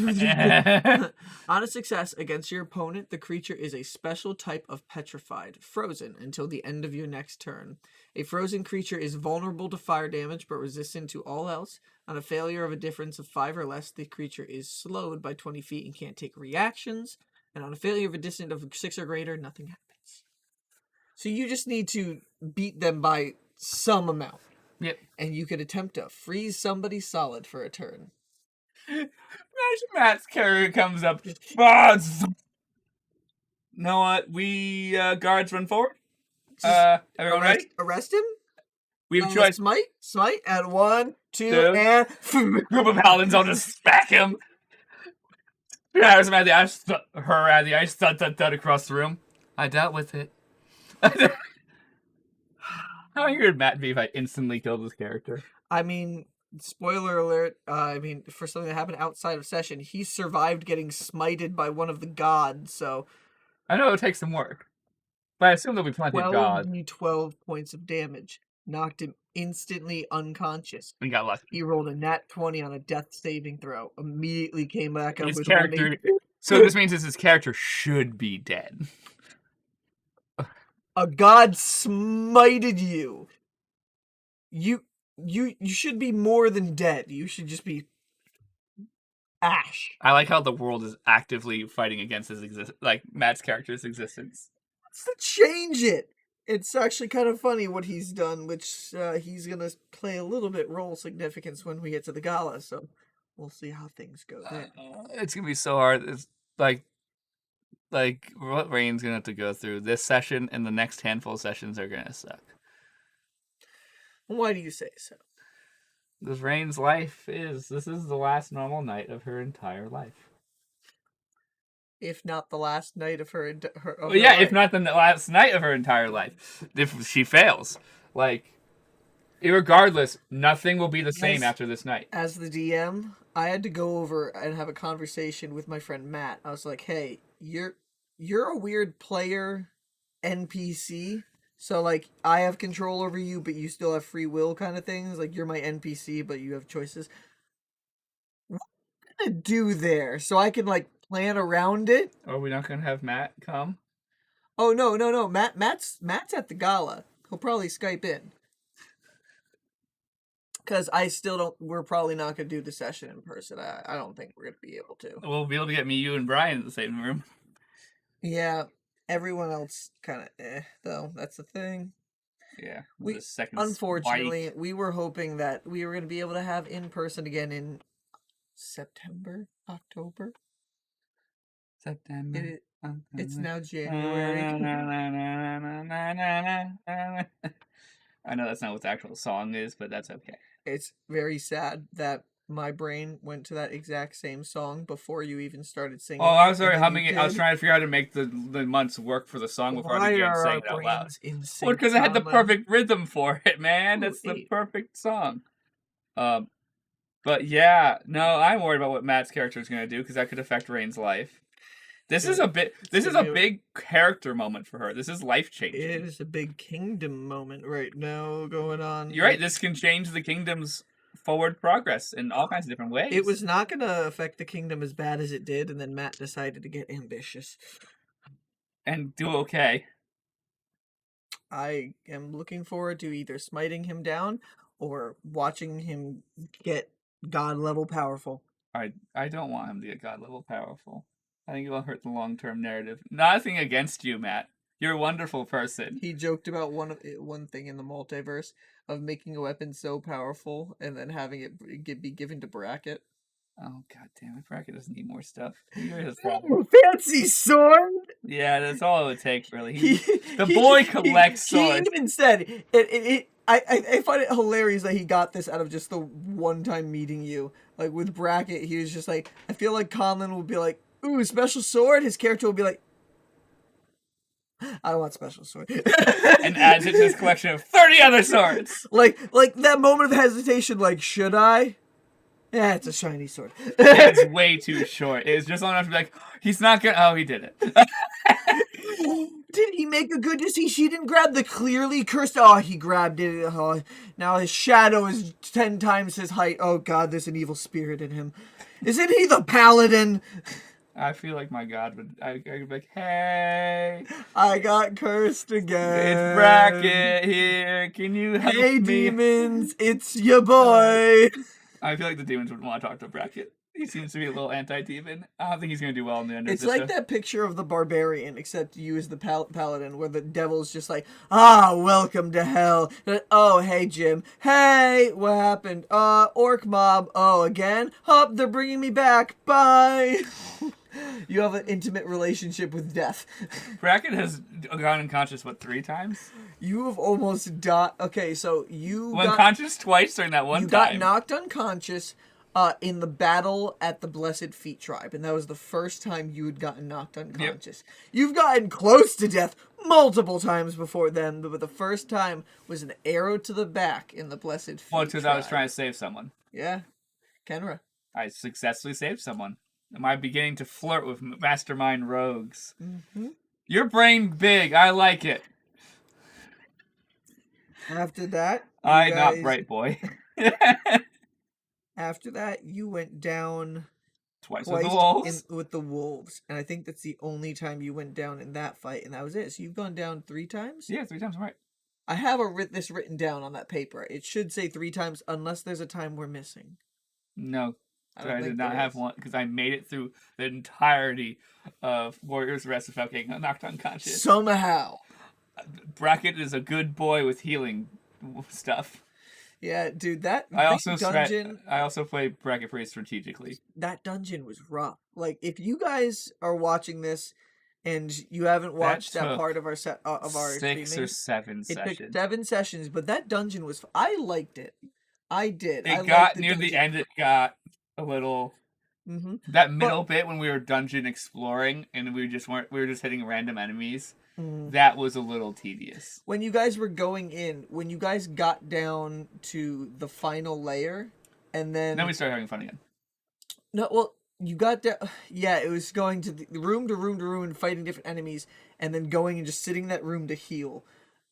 S2: On a success against your opponent, the creature is a special type of petrified, frozen until the end of your next turn. A frozen creature is vulnerable to fire damage but resistant to all else. On a failure of a difference of 5 or less, the creature is slowed by 20 feet and can't take reactions. And on a failure of a distance of 6 or greater, nothing happens. So you just need to beat them by some amount.
S1: Yep.
S2: And you could attempt to freeze somebody solid for a turn.
S1: Imagine Matt's character comes up. You know what? We guards run forward. Everyone ready?
S2: Arrest him?
S1: We have choice.
S2: Smite at 1, 2, and
S1: group of paladins. I'll just smack him. Her out of the ice, thud across the room. I dealt with it. How angry would Matt be if I instantly killed his character?
S2: I mean, spoiler alert, for something that happened outside of session, he survived getting smited by one of the gods, so...
S1: I know it takes some work, but I assume there'll be plenty of gods.
S2: 12 points of damage. Knocked him instantly unconscious.
S1: And got lucky.
S2: He rolled a nat 20 on a death saving throw. Immediately came back up
S1: his
S2: with
S1: character. So this means his character should be dead.
S2: A god smited you. You should be more than dead. You should just be ash.
S1: I like how the world is actively fighting against his Matt's character's existence.
S2: Let's change it. It's actually kind of funny what he's done, which he's gonna play a little bit role significance when we get to the gala. So we'll see how things go there.
S1: It's gonna be so hard. It's like what Rainn's gonna have to go through. This session and the next handful of sessions are gonna suck.
S2: Why do you say so?
S1: Because Rainn's life this is the last normal night of her entire life.
S2: If not the last night of her
S1: Well, yeah,
S2: life.
S1: if not the last night of her entire life. If she fails. Like, irregardless, nothing will be the same after this night.
S2: As the DM, I had to go over and have a conversation with my friend Matt. I was like, hey, you're a weird player NPC. So, like, I have control over you, but you still have free will kind of things. Like, you're my NPC, but you have choices. What am I gonna do there? So I can, like, plan around it?
S1: Are we not going to have Matt come?
S2: Oh, no. Matt's at the gala. He'll probably Skype in. Because I still don't... We're probably not going to do the session in person. I don't think we're going to be able to.
S1: We'll be able to get me, you, and Bryan in the same room.
S2: Yeah. Everyone else kind of though. That's the thing.
S1: Yeah.
S2: Unfortunately, we were hoping that we were going to be able to have in person again in September, October.
S1: September.
S2: It's now January.
S1: I know that's not what the actual song is, but that's okay.
S2: It's very sad that my brain went to that exact same song before you even started singing.
S1: Oh, I was already humming it. I was trying to figure out how to make the months work for the song before I began saying it out loud. Well, because I had the perfect rhythm for it, man. That's the perfect song. But yeah, no, I'm worried about what Matt's character is going to do because that could affect Rainn's life. This is a big character moment for her. This is life changing.
S2: It is a big kingdom moment right now going on.
S1: You're right. This can change the kingdom's forward progress in all kinds of different ways.
S2: It was not going to affect the kingdom as bad as it did, and then Matt decided to get ambitious.
S1: And do okay.
S2: I am looking forward to either smiting him down or watching him get god-level powerful.
S1: I don't want him to get god-level powerful. I think it will hurt the long-term narrative. Nothing against you, Matt. You're a wonderful person.
S2: He joked about one thing in the multiverse of making a weapon so powerful and then having it be given to Brackett.
S1: Oh, god damn it. Brackett doesn't need more stuff.
S2: Fancy sword?
S1: Yeah, that's all it would take, really. The boy collects swords.
S2: He even said, I find it hilarious that he got this out of just the one time meeting you. Like, with Brackett, he was just like, I feel like Conlan will be like, ooh, special sword? His character will be like, I want special sword.
S1: And adds it to his collection of 30 other swords.
S2: Like that moment of hesitation, like, should I? Yeah, it's a shiny sword.
S1: It's way too short. It's just long enough to be like, he's not gonna... Oh, he did it.
S2: Did he make a good decision? She didn't grab the clearly cursed... Oh, he grabbed it. Oh, now his shadow is 10 times his height. Oh, God, there's an evil spirit in him. Isn't he the paladin?
S1: I feel like my god would... I could be like, hey...
S2: I got cursed again.
S1: It's Brackett here. Can you help me?
S2: Hey, demons. It's your boy.
S1: I feel like the demons would want to talk to Brackett. He seems to be a little anti-demon. I don't think he's going to do well in the end of this.
S2: It's like that picture of the barbarian, except you as the paladin, where the devil's just like, welcome to hell. Oh, hey, Jim. Hey, what happened? Orc mob. Oh, again? They're bringing me back. Bye. You have an intimate relationship with death.
S1: Brackett has gone unconscious, 3 times?
S2: You have almost died. Okay, so you
S1: got unconscious twice during that one time.
S2: You got knocked unconscious in the battle at the Blessed Feet Tribe, and that was the first time you had gotten knocked unconscious. Yep. You've gotten close to death multiple times before then, but the first time was an arrow to the back in the Blessed Feet Tribe.
S1: Well, because I was trying to save someone.
S2: Yeah. Kenra.
S1: I successfully saved someone. Am I beginning to flirt with mastermind rogues?
S2: Mm-hmm.
S1: Your brain big. I like it.
S2: After that,
S1: not bright boy.
S2: After that, you went down
S1: twice with the wolves.
S2: With the wolves, and I think that's the only time you went down in that fight, and that was it. So you've gone down 3 times.
S1: Yeah, 3 times. Right.
S2: I have this written down on that paper. It should say 3 times, unless there's a time we're missing.
S1: No. I did not have one because I made it through the entirety of Warriors Rest without getting knocked unconscious.
S2: Somehow.
S1: Bracket is a good boy with healing stuff.
S2: Yeah, dude, that
S1: I also
S2: dungeon.
S1: I also play Bracket pretty strategically.
S2: That dungeon was rough. Like, if you guys are watching this and you haven't watched that
S1: took
S2: part of our set of our
S1: 6 or
S2: streaming,
S1: 7
S2: it took
S1: sessions.
S2: 7 sessions. But that dungeon was. I liked it. I did. I
S1: It
S2: liked
S1: got
S2: the
S1: near the
S2: dungeon.
S1: end. It got a little.
S2: Mm-hmm.
S1: That middle bit when we were dungeon exploring and we were just hitting random enemies. That was a little tedious.
S2: When you guys were going in, when you guys got down to the final layer, and then
S1: we started having fun again.
S2: No, well, you got there. Yeah, it was going to the room to room to room and fighting different enemies, and then going and just sitting in that room to heal.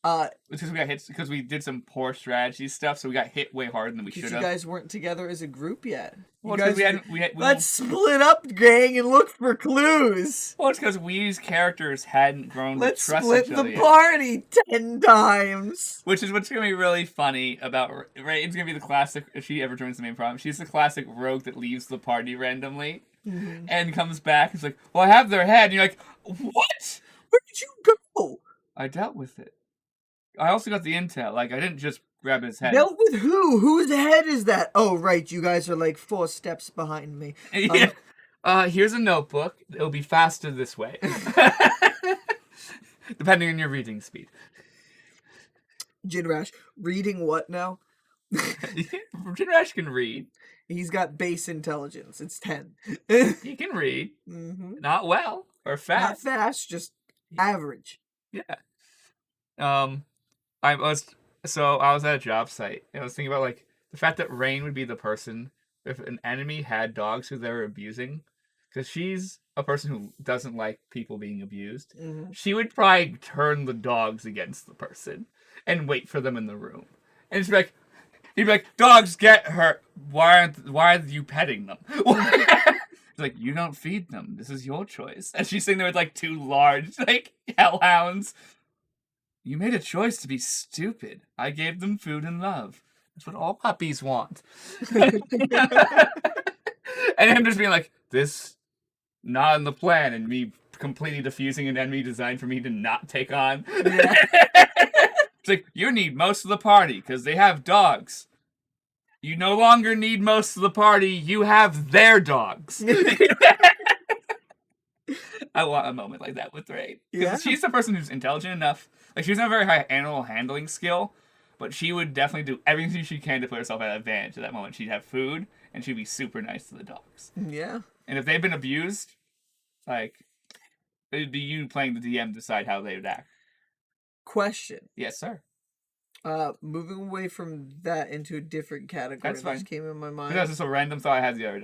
S1: It's because we got hit because we did some poor strategy stuff, so we got hit way harder than we should have.
S2: You guys weren't together as a group yet.
S1: Well, it's because
S2: let's split up, gang, and look for clues.
S1: Well, it's because we's characters hadn't grown
S2: Let's
S1: to trust
S2: split
S1: each other
S2: the
S1: yet.
S2: party 10 times.
S1: Which is what's gonna be really funny about Rainn's gonna be the classic. If she ever joins the main problem, she's the classic rogue that leaves the party randomly and comes back. It's like, well, I have their head. And you're like, what?
S2: Where did you go?
S1: I dealt with it. I also got the intel. Like, I didn't just grab his head.
S2: Dealt with who? Whose head is that? Oh, right. You guys are like 4 steps behind me.
S1: Yeah. Here's a notebook. It'll be faster this way. Depending on your reading speed.
S2: Jinrash, reading what now?
S1: Jinrash can read.
S2: He's got base intelligence. It's 10.
S1: He can read.
S2: Mm-hmm.
S1: Not well or fast.
S2: Not fast, just average.
S1: Yeah. I was at a job site and I was thinking about like the fact that Rainn would be the person if an enemy had dogs who they were abusing, because she's a person who doesn't like people being abused.
S2: Mm-hmm.
S1: She would probably turn the dogs against the person and wait for them in the room, and it's like he'd be like, "Dogs, get her. Why are you petting them?" It's like, you don't feed them. This is your choice. And she's sitting there with like 2 large like hellhounds. You made a choice to be stupid. I gave them food and love. That's what all puppies want. And him just being like, this not in the plan, and me completely defusing an enemy designed for me to not take on. Yeah. It's like, you need most of the party because they have dogs. You no longer need most of the party. You have their dogs. I want a moment like that with Rainn. Because she's the person who's intelligent enough. Like, she's not a very high animal handling skill, but she would definitely do everything she can to put herself at advantage at that moment. She'd have food, and she'd be super nice to the dogs.
S2: Yeah.
S1: And if they've been abused, like, it'd be you playing the DM decide how they would act.
S2: Question.
S1: Yes, sir.
S2: Moving away from that into a different category.
S1: That's fine.
S2: Just came in my mind.
S1: That's just a random thought I had the other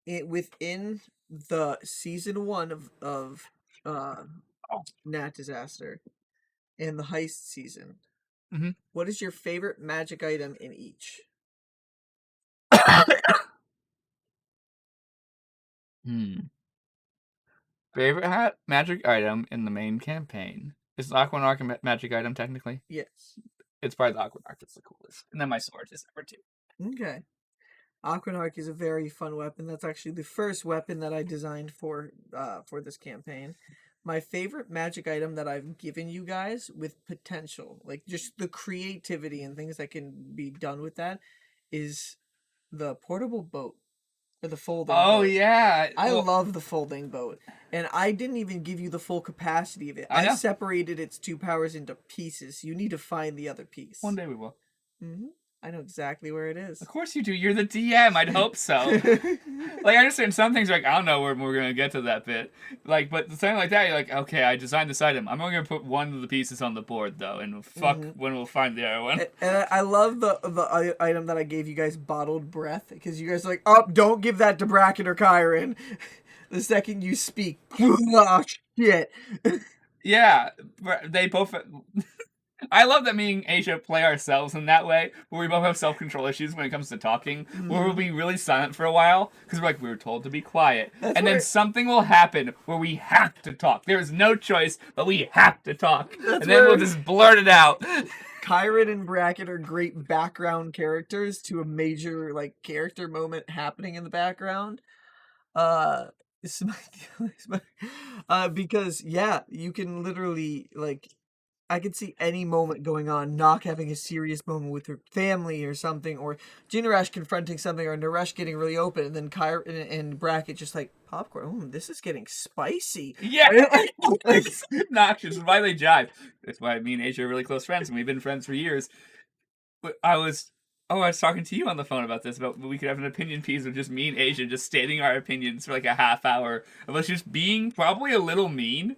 S1: day.
S2: Within the season 1 of Nat Disaster and the heist season, what is your favorite magic item in each?
S1: Favorite magic item in the main campaign. Is the Aquanarch a magic item, technically?
S2: Yes.
S1: It's probably the Aquanarch that's the coolest. And then my sword is number 2.
S2: Okay. Aquanarch is a very fun weapon. That's actually the first weapon that I designed for this campaign. My favorite magic item that I've given you guys with potential, like just the creativity and things that can be done with that, is the portable boat. Or the folding boat.
S1: Oh, yeah.
S2: I love the folding boat. And I didn't even give you the full capacity of it. I separated its 2 powers into pieces. You need to find the other piece.
S1: One day we will.
S2: Mm-hmm. I know exactly where it is.
S1: Of course you do. You're the DM. I'd hope so. Like, I understand some things, like, I don't know where we're going to get to that bit. Like, but something like that, you're like, okay, I designed this item. I'm only going to put one of the pieces on the board, though, and fuck when we'll find the other one.
S2: And I love the item that I gave you guys, bottled breath, because you guys are like, oh, don't give that to Bracken or Kyron. The second you speak, oh, shit.
S1: Yeah, they both... I love that me and Asia play ourselves in that way, where we both have self-control issues when it comes to talking, where we'll be really silent for a while, because we're like, we were told to be quiet. Then something will happen where we have to talk. There is no choice, but we have to talk. And then we'll just blurt it out.
S2: Kyron and Bracken are great background characters to a major, like, character moment happening in the background. Because yeah, you can literally like, I could see any moment going on, Nock having a serious moment with her family or something, or Jinarash confronting something, or Naresh getting really open, and then Kyra and Bracket just like, popcorn, this is getting spicy.
S1: Yeah,
S2: Like,
S1: it's obnoxious. It's why they jive. That's why me and Asia are really close friends, and we've been friends for years. But I was talking to you on the phone about this, about we could have an opinion piece of just me and Asia just stating our opinions for like a half hour of us just being probably a little mean,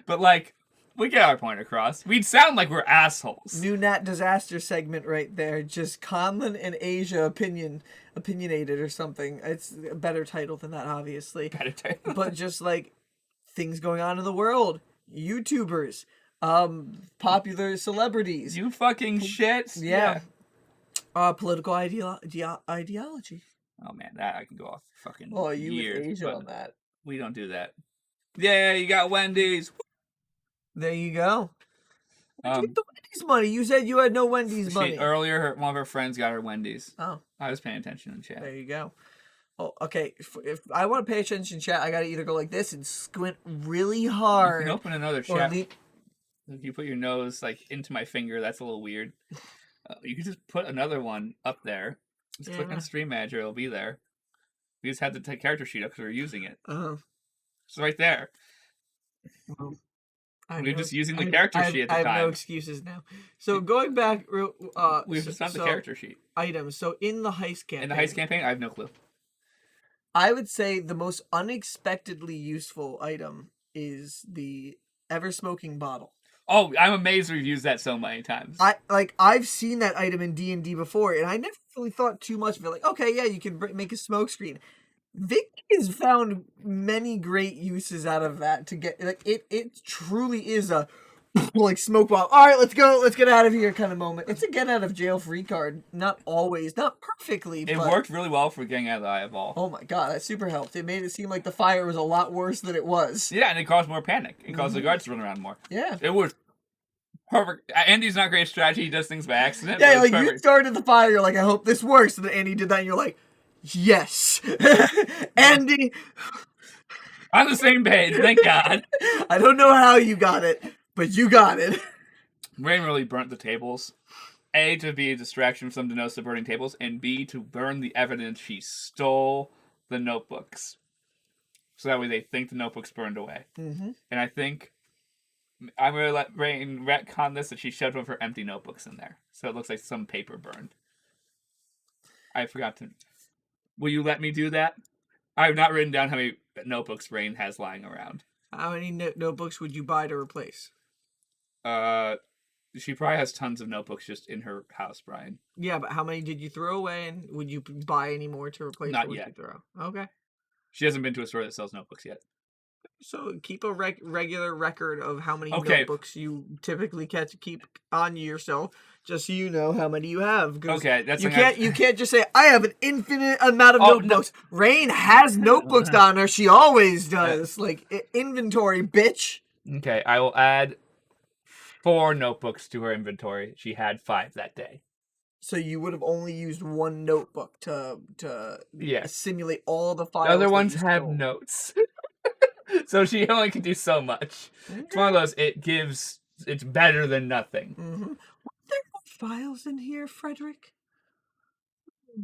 S1: but like, we get our point across. We'd sound like we're assholes.
S2: New Nat Disaster segment right there. Just Conlan and Asia opinionated or something. It's a better title than that, obviously.
S1: Better title.
S2: But just like things going on in the world, YouTubers, popular celebrities.
S1: You fucking shit.
S2: Yeah. Political ideology.
S1: Oh man, that I can go off fucking.
S2: Oh, you
S1: years,
S2: with Asia on that.
S1: We don't do that. Yeah, you got Wendy's.
S2: There you go. Get the Wendy's money. You said you had no Wendy's money.
S1: Earlier, one of her friends got her Wendy's.
S2: Oh.
S1: I was paying attention in chat.
S2: There you go. Oh, okay. If I want to pay attention in chat, I gotta either go like this and squint really hard.
S1: You can open another chat. If you put your nose like into my finger, that's a little weird. You can just put another one up there. Just click on Stream Manager, it'll be there. We just had the character sheet up because we were using it. It's right there.
S2: Well,
S1: we were just using the character sheet at the time.
S2: I have no excuses now. So going back,
S1: we just found the character sheet.
S2: Items. So in the heist campaign.
S1: In the heist campaign, I have no clue.
S2: I would say the most unexpectedly useful item is the ever-smoking bottle.
S1: Oh, I'm amazed we've used that so many times.
S2: I've seen that item in D&D before, and I never really thought too much of it. Like, okay, yeah, you can make a smoke screen. Vic has found many great uses out of that to get like it truly is a like smoke bomb. All right, let's go, let's get out of here kind of moment. It's a get out of jail free card. Not always, not perfectly.
S1: It worked really well for getting out of the Eye of All.
S2: Oh my god, that super helped. It made it seem like the fire was a lot worse than it was.
S1: Yeah, and it caused more panic. It caused the guards to run around more.
S2: Yeah,
S1: it was perfect. Andy's not great strategy. He does things by accident.
S2: Yeah, like perfect. You started the fire. You're like, I hope this works. And then Andy did that, and you're like, yes, Andy.
S1: On the same page, thank God.
S2: I don't know how you got it, but you got it.
S1: Rainn really burnt the tables. A, to be a distraction from them to notice the burning tables, and B, to burn the evidence she stole the notebooks. So that way they think the notebooks burned away. Mm-hmm. And I think I'm going to let Rainn retcon this that she shoved one of her empty notebooks in there. So it looks like some paper burned. I forgot to... Will you let me do that? I have not written down how many notebooks Rainn has lying around.
S2: How many notebooks would you buy to replace?
S1: She probably has tons of notebooks just in her house, Brian.
S2: Yeah, but how many did you throw away, and would you buy any more to replace?
S1: Not yet.
S2: You throw? Okay.
S1: She hasn't been to a store that sells notebooks yet.
S2: So keep a regular record of how many notebooks you typically keep on yourself, just so you know how many you have.
S1: Okay, that's
S2: you can't just say I have an infinite amount of notebooks. No. Rainn has notebooks on her. She always does. Like inventory, bitch.
S1: Okay, I will add 4 notebooks to her inventory. She had 5 that day.
S2: So you would have only used one notebook to simulate all the files.
S1: The other ones have notes. So she only can do so much. Okay. It's one of those, it's better than nothing.
S2: Mm-hmm. Were there files in here, Frederick? I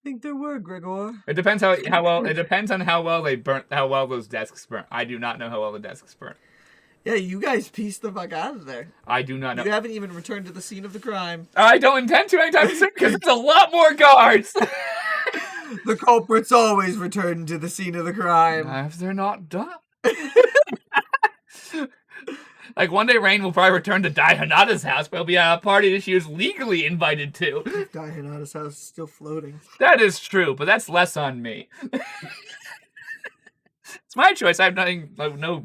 S2: think there were, Gregor.
S1: It depends how well, it depends on how well those desks burnt. I do not know how well the desks burnt.
S2: Yeah, you guys pieced the fuck out of there.
S1: I do not know.
S2: You haven't even returned to the scene of the crime.
S1: I don't intend to anytime soon because it's a lot more guards.
S2: The culprits always return to the scene of the crime.
S1: If they're not done. Like one day Rainn will probably return to Dai Hanada's house, but it'll be at a party that she was legally invited to.
S2: Dai Hanada's house is still floating.
S1: That is true, but that's less on me. It's my choice. I have nothing, no...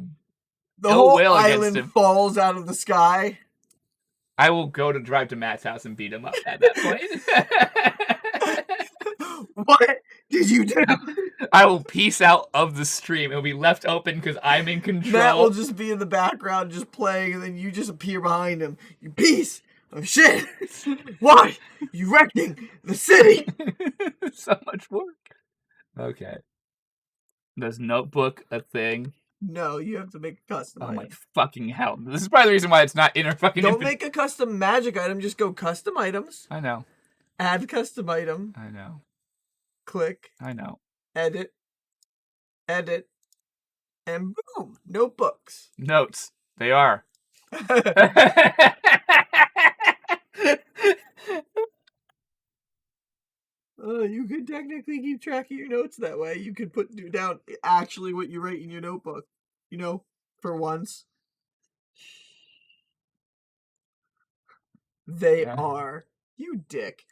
S2: The whole island falls out of the sky.
S1: I will go to drive to Matt's house and beat him up at that
S2: point. What did you do?
S1: I will peace out of the stream. It'll be left open because I'm in control.
S2: Matt will just be in the background just playing, and then you just appear behind him. You piece of shit. Why? You wrecking the city.
S1: So much work. Okay. Does notebook a thing?
S2: No, you have to make a custom
S1: Oh my
S2: item.
S1: fucking hell. This is probably the reason why it's not in her fucking
S2: Don't make a custom magic item, just go custom items.
S1: I know.
S2: Add custom item.
S1: I know.
S2: Click.
S1: I know.
S2: Edit. Edit. And boom. Notebooks.
S1: Notes. They are.
S2: You could technically keep track of your notes that way. You could put down actually what you write in your notebook. You know, for once. They are. You dick.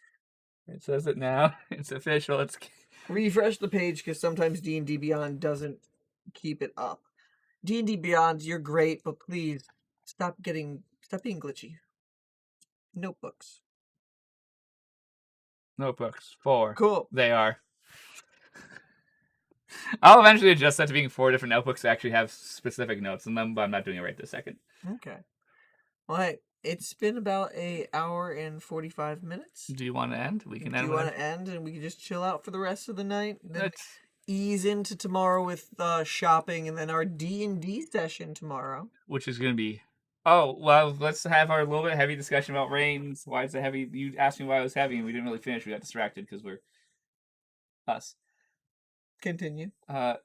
S1: It says it now. It's official. It's
S2: refresh the page because sometimes D&D Beyond doesn't keep it up. D&D Beyond, you're great, but please stop being glitchy. Notebooks.
S1: Notebooks. 4.
S2: Cool.
S1: They are. I'll eventually adjust that to being 4 different notebooks to actually have specific notes in them, but I'm not doing it right this second.
S2: Okay. Well, hey, it's been about an hour and 45 minutes.
S1: Do you want to end? We can end.
S2: Do you want to end and we can just chill out for the rest of the night? Then ease into tomorrow with shopping and then our D&D session tomorrow.
S1: Which is going to be... Oh, well, let's have our little bit heavy discussion about Rains. Why is it heavy? You asked me why it was heavy and we didn't really finish. We got distracted because we're us.
S2: Continue.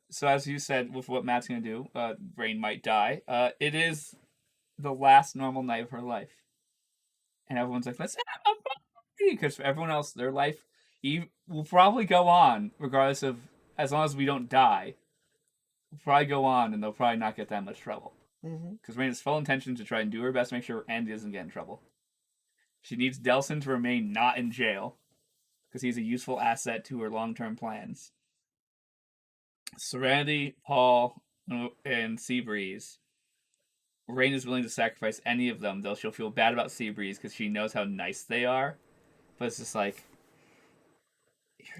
S1: So as you said, with what Matt's going to do, Rainn might die. It is the last normal night of her life. And everyone's like, let's have a party! Because for everyone else, their life will probably go on, regardless of, as long as we don't die. Will probably go on, and they'll probably not get that much trouble. Because Rainn has full intention to try and do her best to make sure Andy doesn't get in trouble. She needs Delsin to remain not in jail, because he's a useful asset to her long-term plans. Serenity, Paul, and Seabreeze. Rainn is willing to sacrifice any of them, though she'll feel bad about Seabreeze because she knows how nice they are. But it's just like...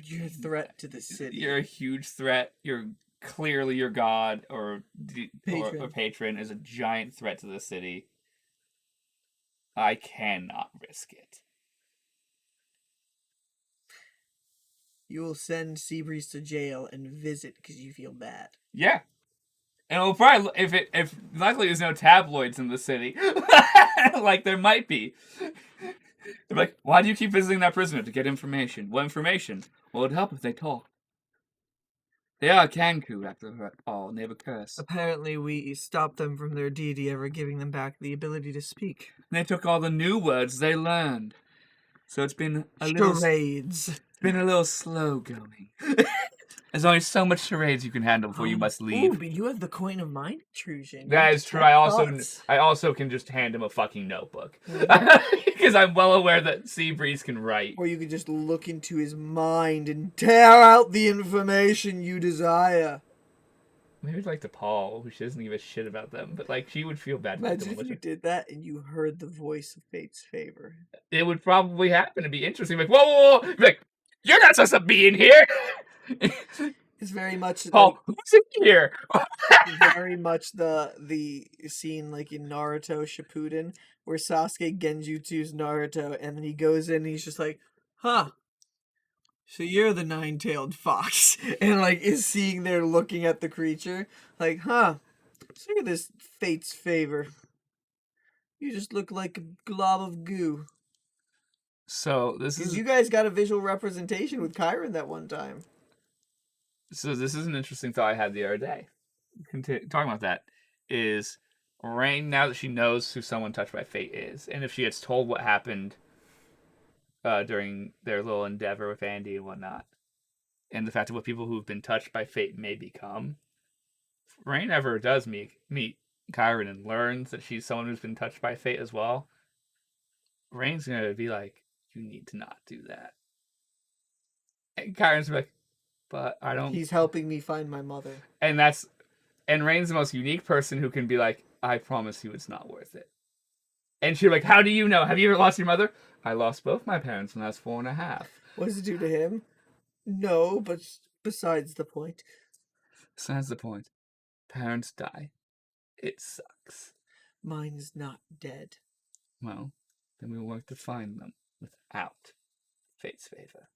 S2: You're a threat to the city.
S1: You're a huge threat. You're clearly your god or patron is a giant threat to the city. I cannot risk it.
S2: You will send Seabreeze to jail and visit because you feel bad.
S1: Yeah. And it'll probably, if luckily there's no tabloids in the city, like there might be. They're like, why do you keep visiting that prisoner? To get information. What information? Well, it'd help if they talk. They are Kanku, after all, and they have a curse.
S2: Apparently we stopped them from their deity ever giving them back the ability to speak.
S1: And they took all the new words they learned. So it's been a
S2: charades.
S1: It's been a little slow going. There's only so much charades you can handle before you must leave.
S2: Ooh, but you have the coin of mind intrusion.
S1: That is true. I also can just hand him a fucking notebook. Because I'm well aware that Seabreeze can write.
S2: Or you could just look into his mind and tear out the information you desire.
S1: Maybe like to Paul, who she doesn't give a shit about them, but like she would feel bad.
S2: Imagine if you did that and you heard the voice of fate's favor.
S1: It would probably happen to be interesting. Like, whoa! Like, you're not supposed to be in here!
S2: It's very much
S1: Paul, who's in here?
S2: Very much the scene like in Naruto Shippuden where Sasuke genjutsus Naruto and then he goes in and he's just like, huh, so you're the nine-tailed fox, and like is seeing there looking at the creature like, huh, so you're this fate's favor, you just look like a glob of goo.
S1: So this is,
S2: you guys got a visual representation with Chiron that one time.
S1: So this is an interesting thought I had the other day. Talking about that is Rainn, now that she knows who someone touched by fate is, and if she gets told what happened during their little endeavor with Andy and whatnot, and the fact of what people who've been touched by fate may become, if Rainn ever does meet Chiron and learns that she's someone who's been touched by fate as well, Rainn's going to be like, you need to not do that. And Chiron's like, but I don't...
S2: He's helping me find my mother.
S1: And Rainn's the most unique person who can be like, I promise you it's not worth it. And she's like, how do you know? Have you ever lost your mother? I lost both my parents when I was 4.5.
S2: What does it do to him? No, but besides the point.
S1: Besides the point. Parents die. It sucks.
S2: Mine's not dead.
S1: Well, then we'll work to find them without fate's favor.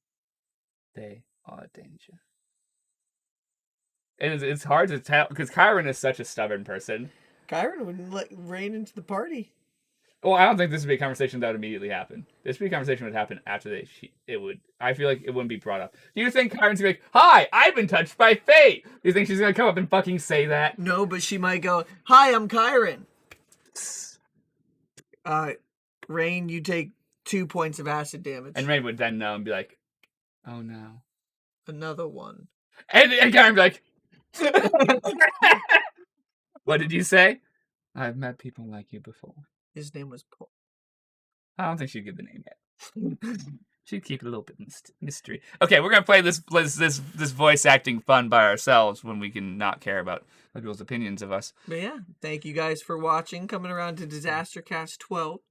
S1: They are a danger. And it's hard to tell because Kyron is such a stubborn person.
S2: Kyron wouldn't let Rainn into the party.
S1: Well, I don't think this would be a conversation that would immediately happen. This would be a conversation that would happen after it would. I feel like it wouldn't be brought up. Do you think Kyron's gonna be like, "Hi, I've been touched by fate"? Do you think she's gonna come up and fucking say that?
S2: No, but she might go, "Hi, I'm Kyron." Rainn, you take 2 points of acid damage.
S1: And Rainn would then know and be like, "Oh no,
S2: another one."
S1: And Kyron would be like, "What did you say?" I've met people like you before.
S2: His name was Paul.
S1: I don't think she'd give the name yet. She'd keep it a little bit mystery. Okay, we're gonna play this voice acting fun by ourselves when we can not care about other people's opinions of us.
S2: But yeah, thank you guys for watching. Coming around to DisasterCast 12.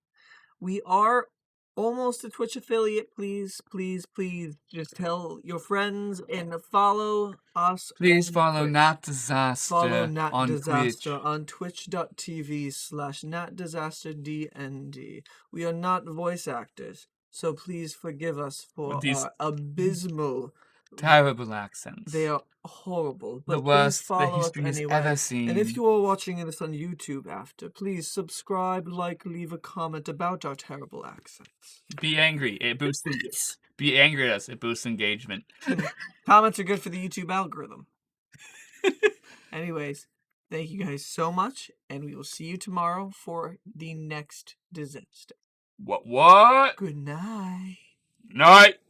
S2: We are almost a Twitch affiliate. Please, please, please, just tell your friends and follow us.
S1: Please follow Nat Disaster.
S2: Follow Nat
S1: on
S2: Disaster
S1: Twitch.
S2: on twitch.tv/NatDisasterDND. We are not voice actors, so please forgive us for our abysmal,
S1: terrible accents.
S2: They are horrible. But
S1: the worst
S2: please follow
S1: the history
S2: us
S1: has
S2: anyway.
S1: ever seen.
S2: And if you are watching this on YouTube after, please subscribe, leave a comment about our terrible accents.
S1: Be angry. It boosts Be angry at us. It boosts engagement.
S2: Comments are good for the YouTube algorithm. Anyways, thank you guys so much, and we will see you tomorrow for the next disaster.
S1: What?
S2: Good night.
S1: Night.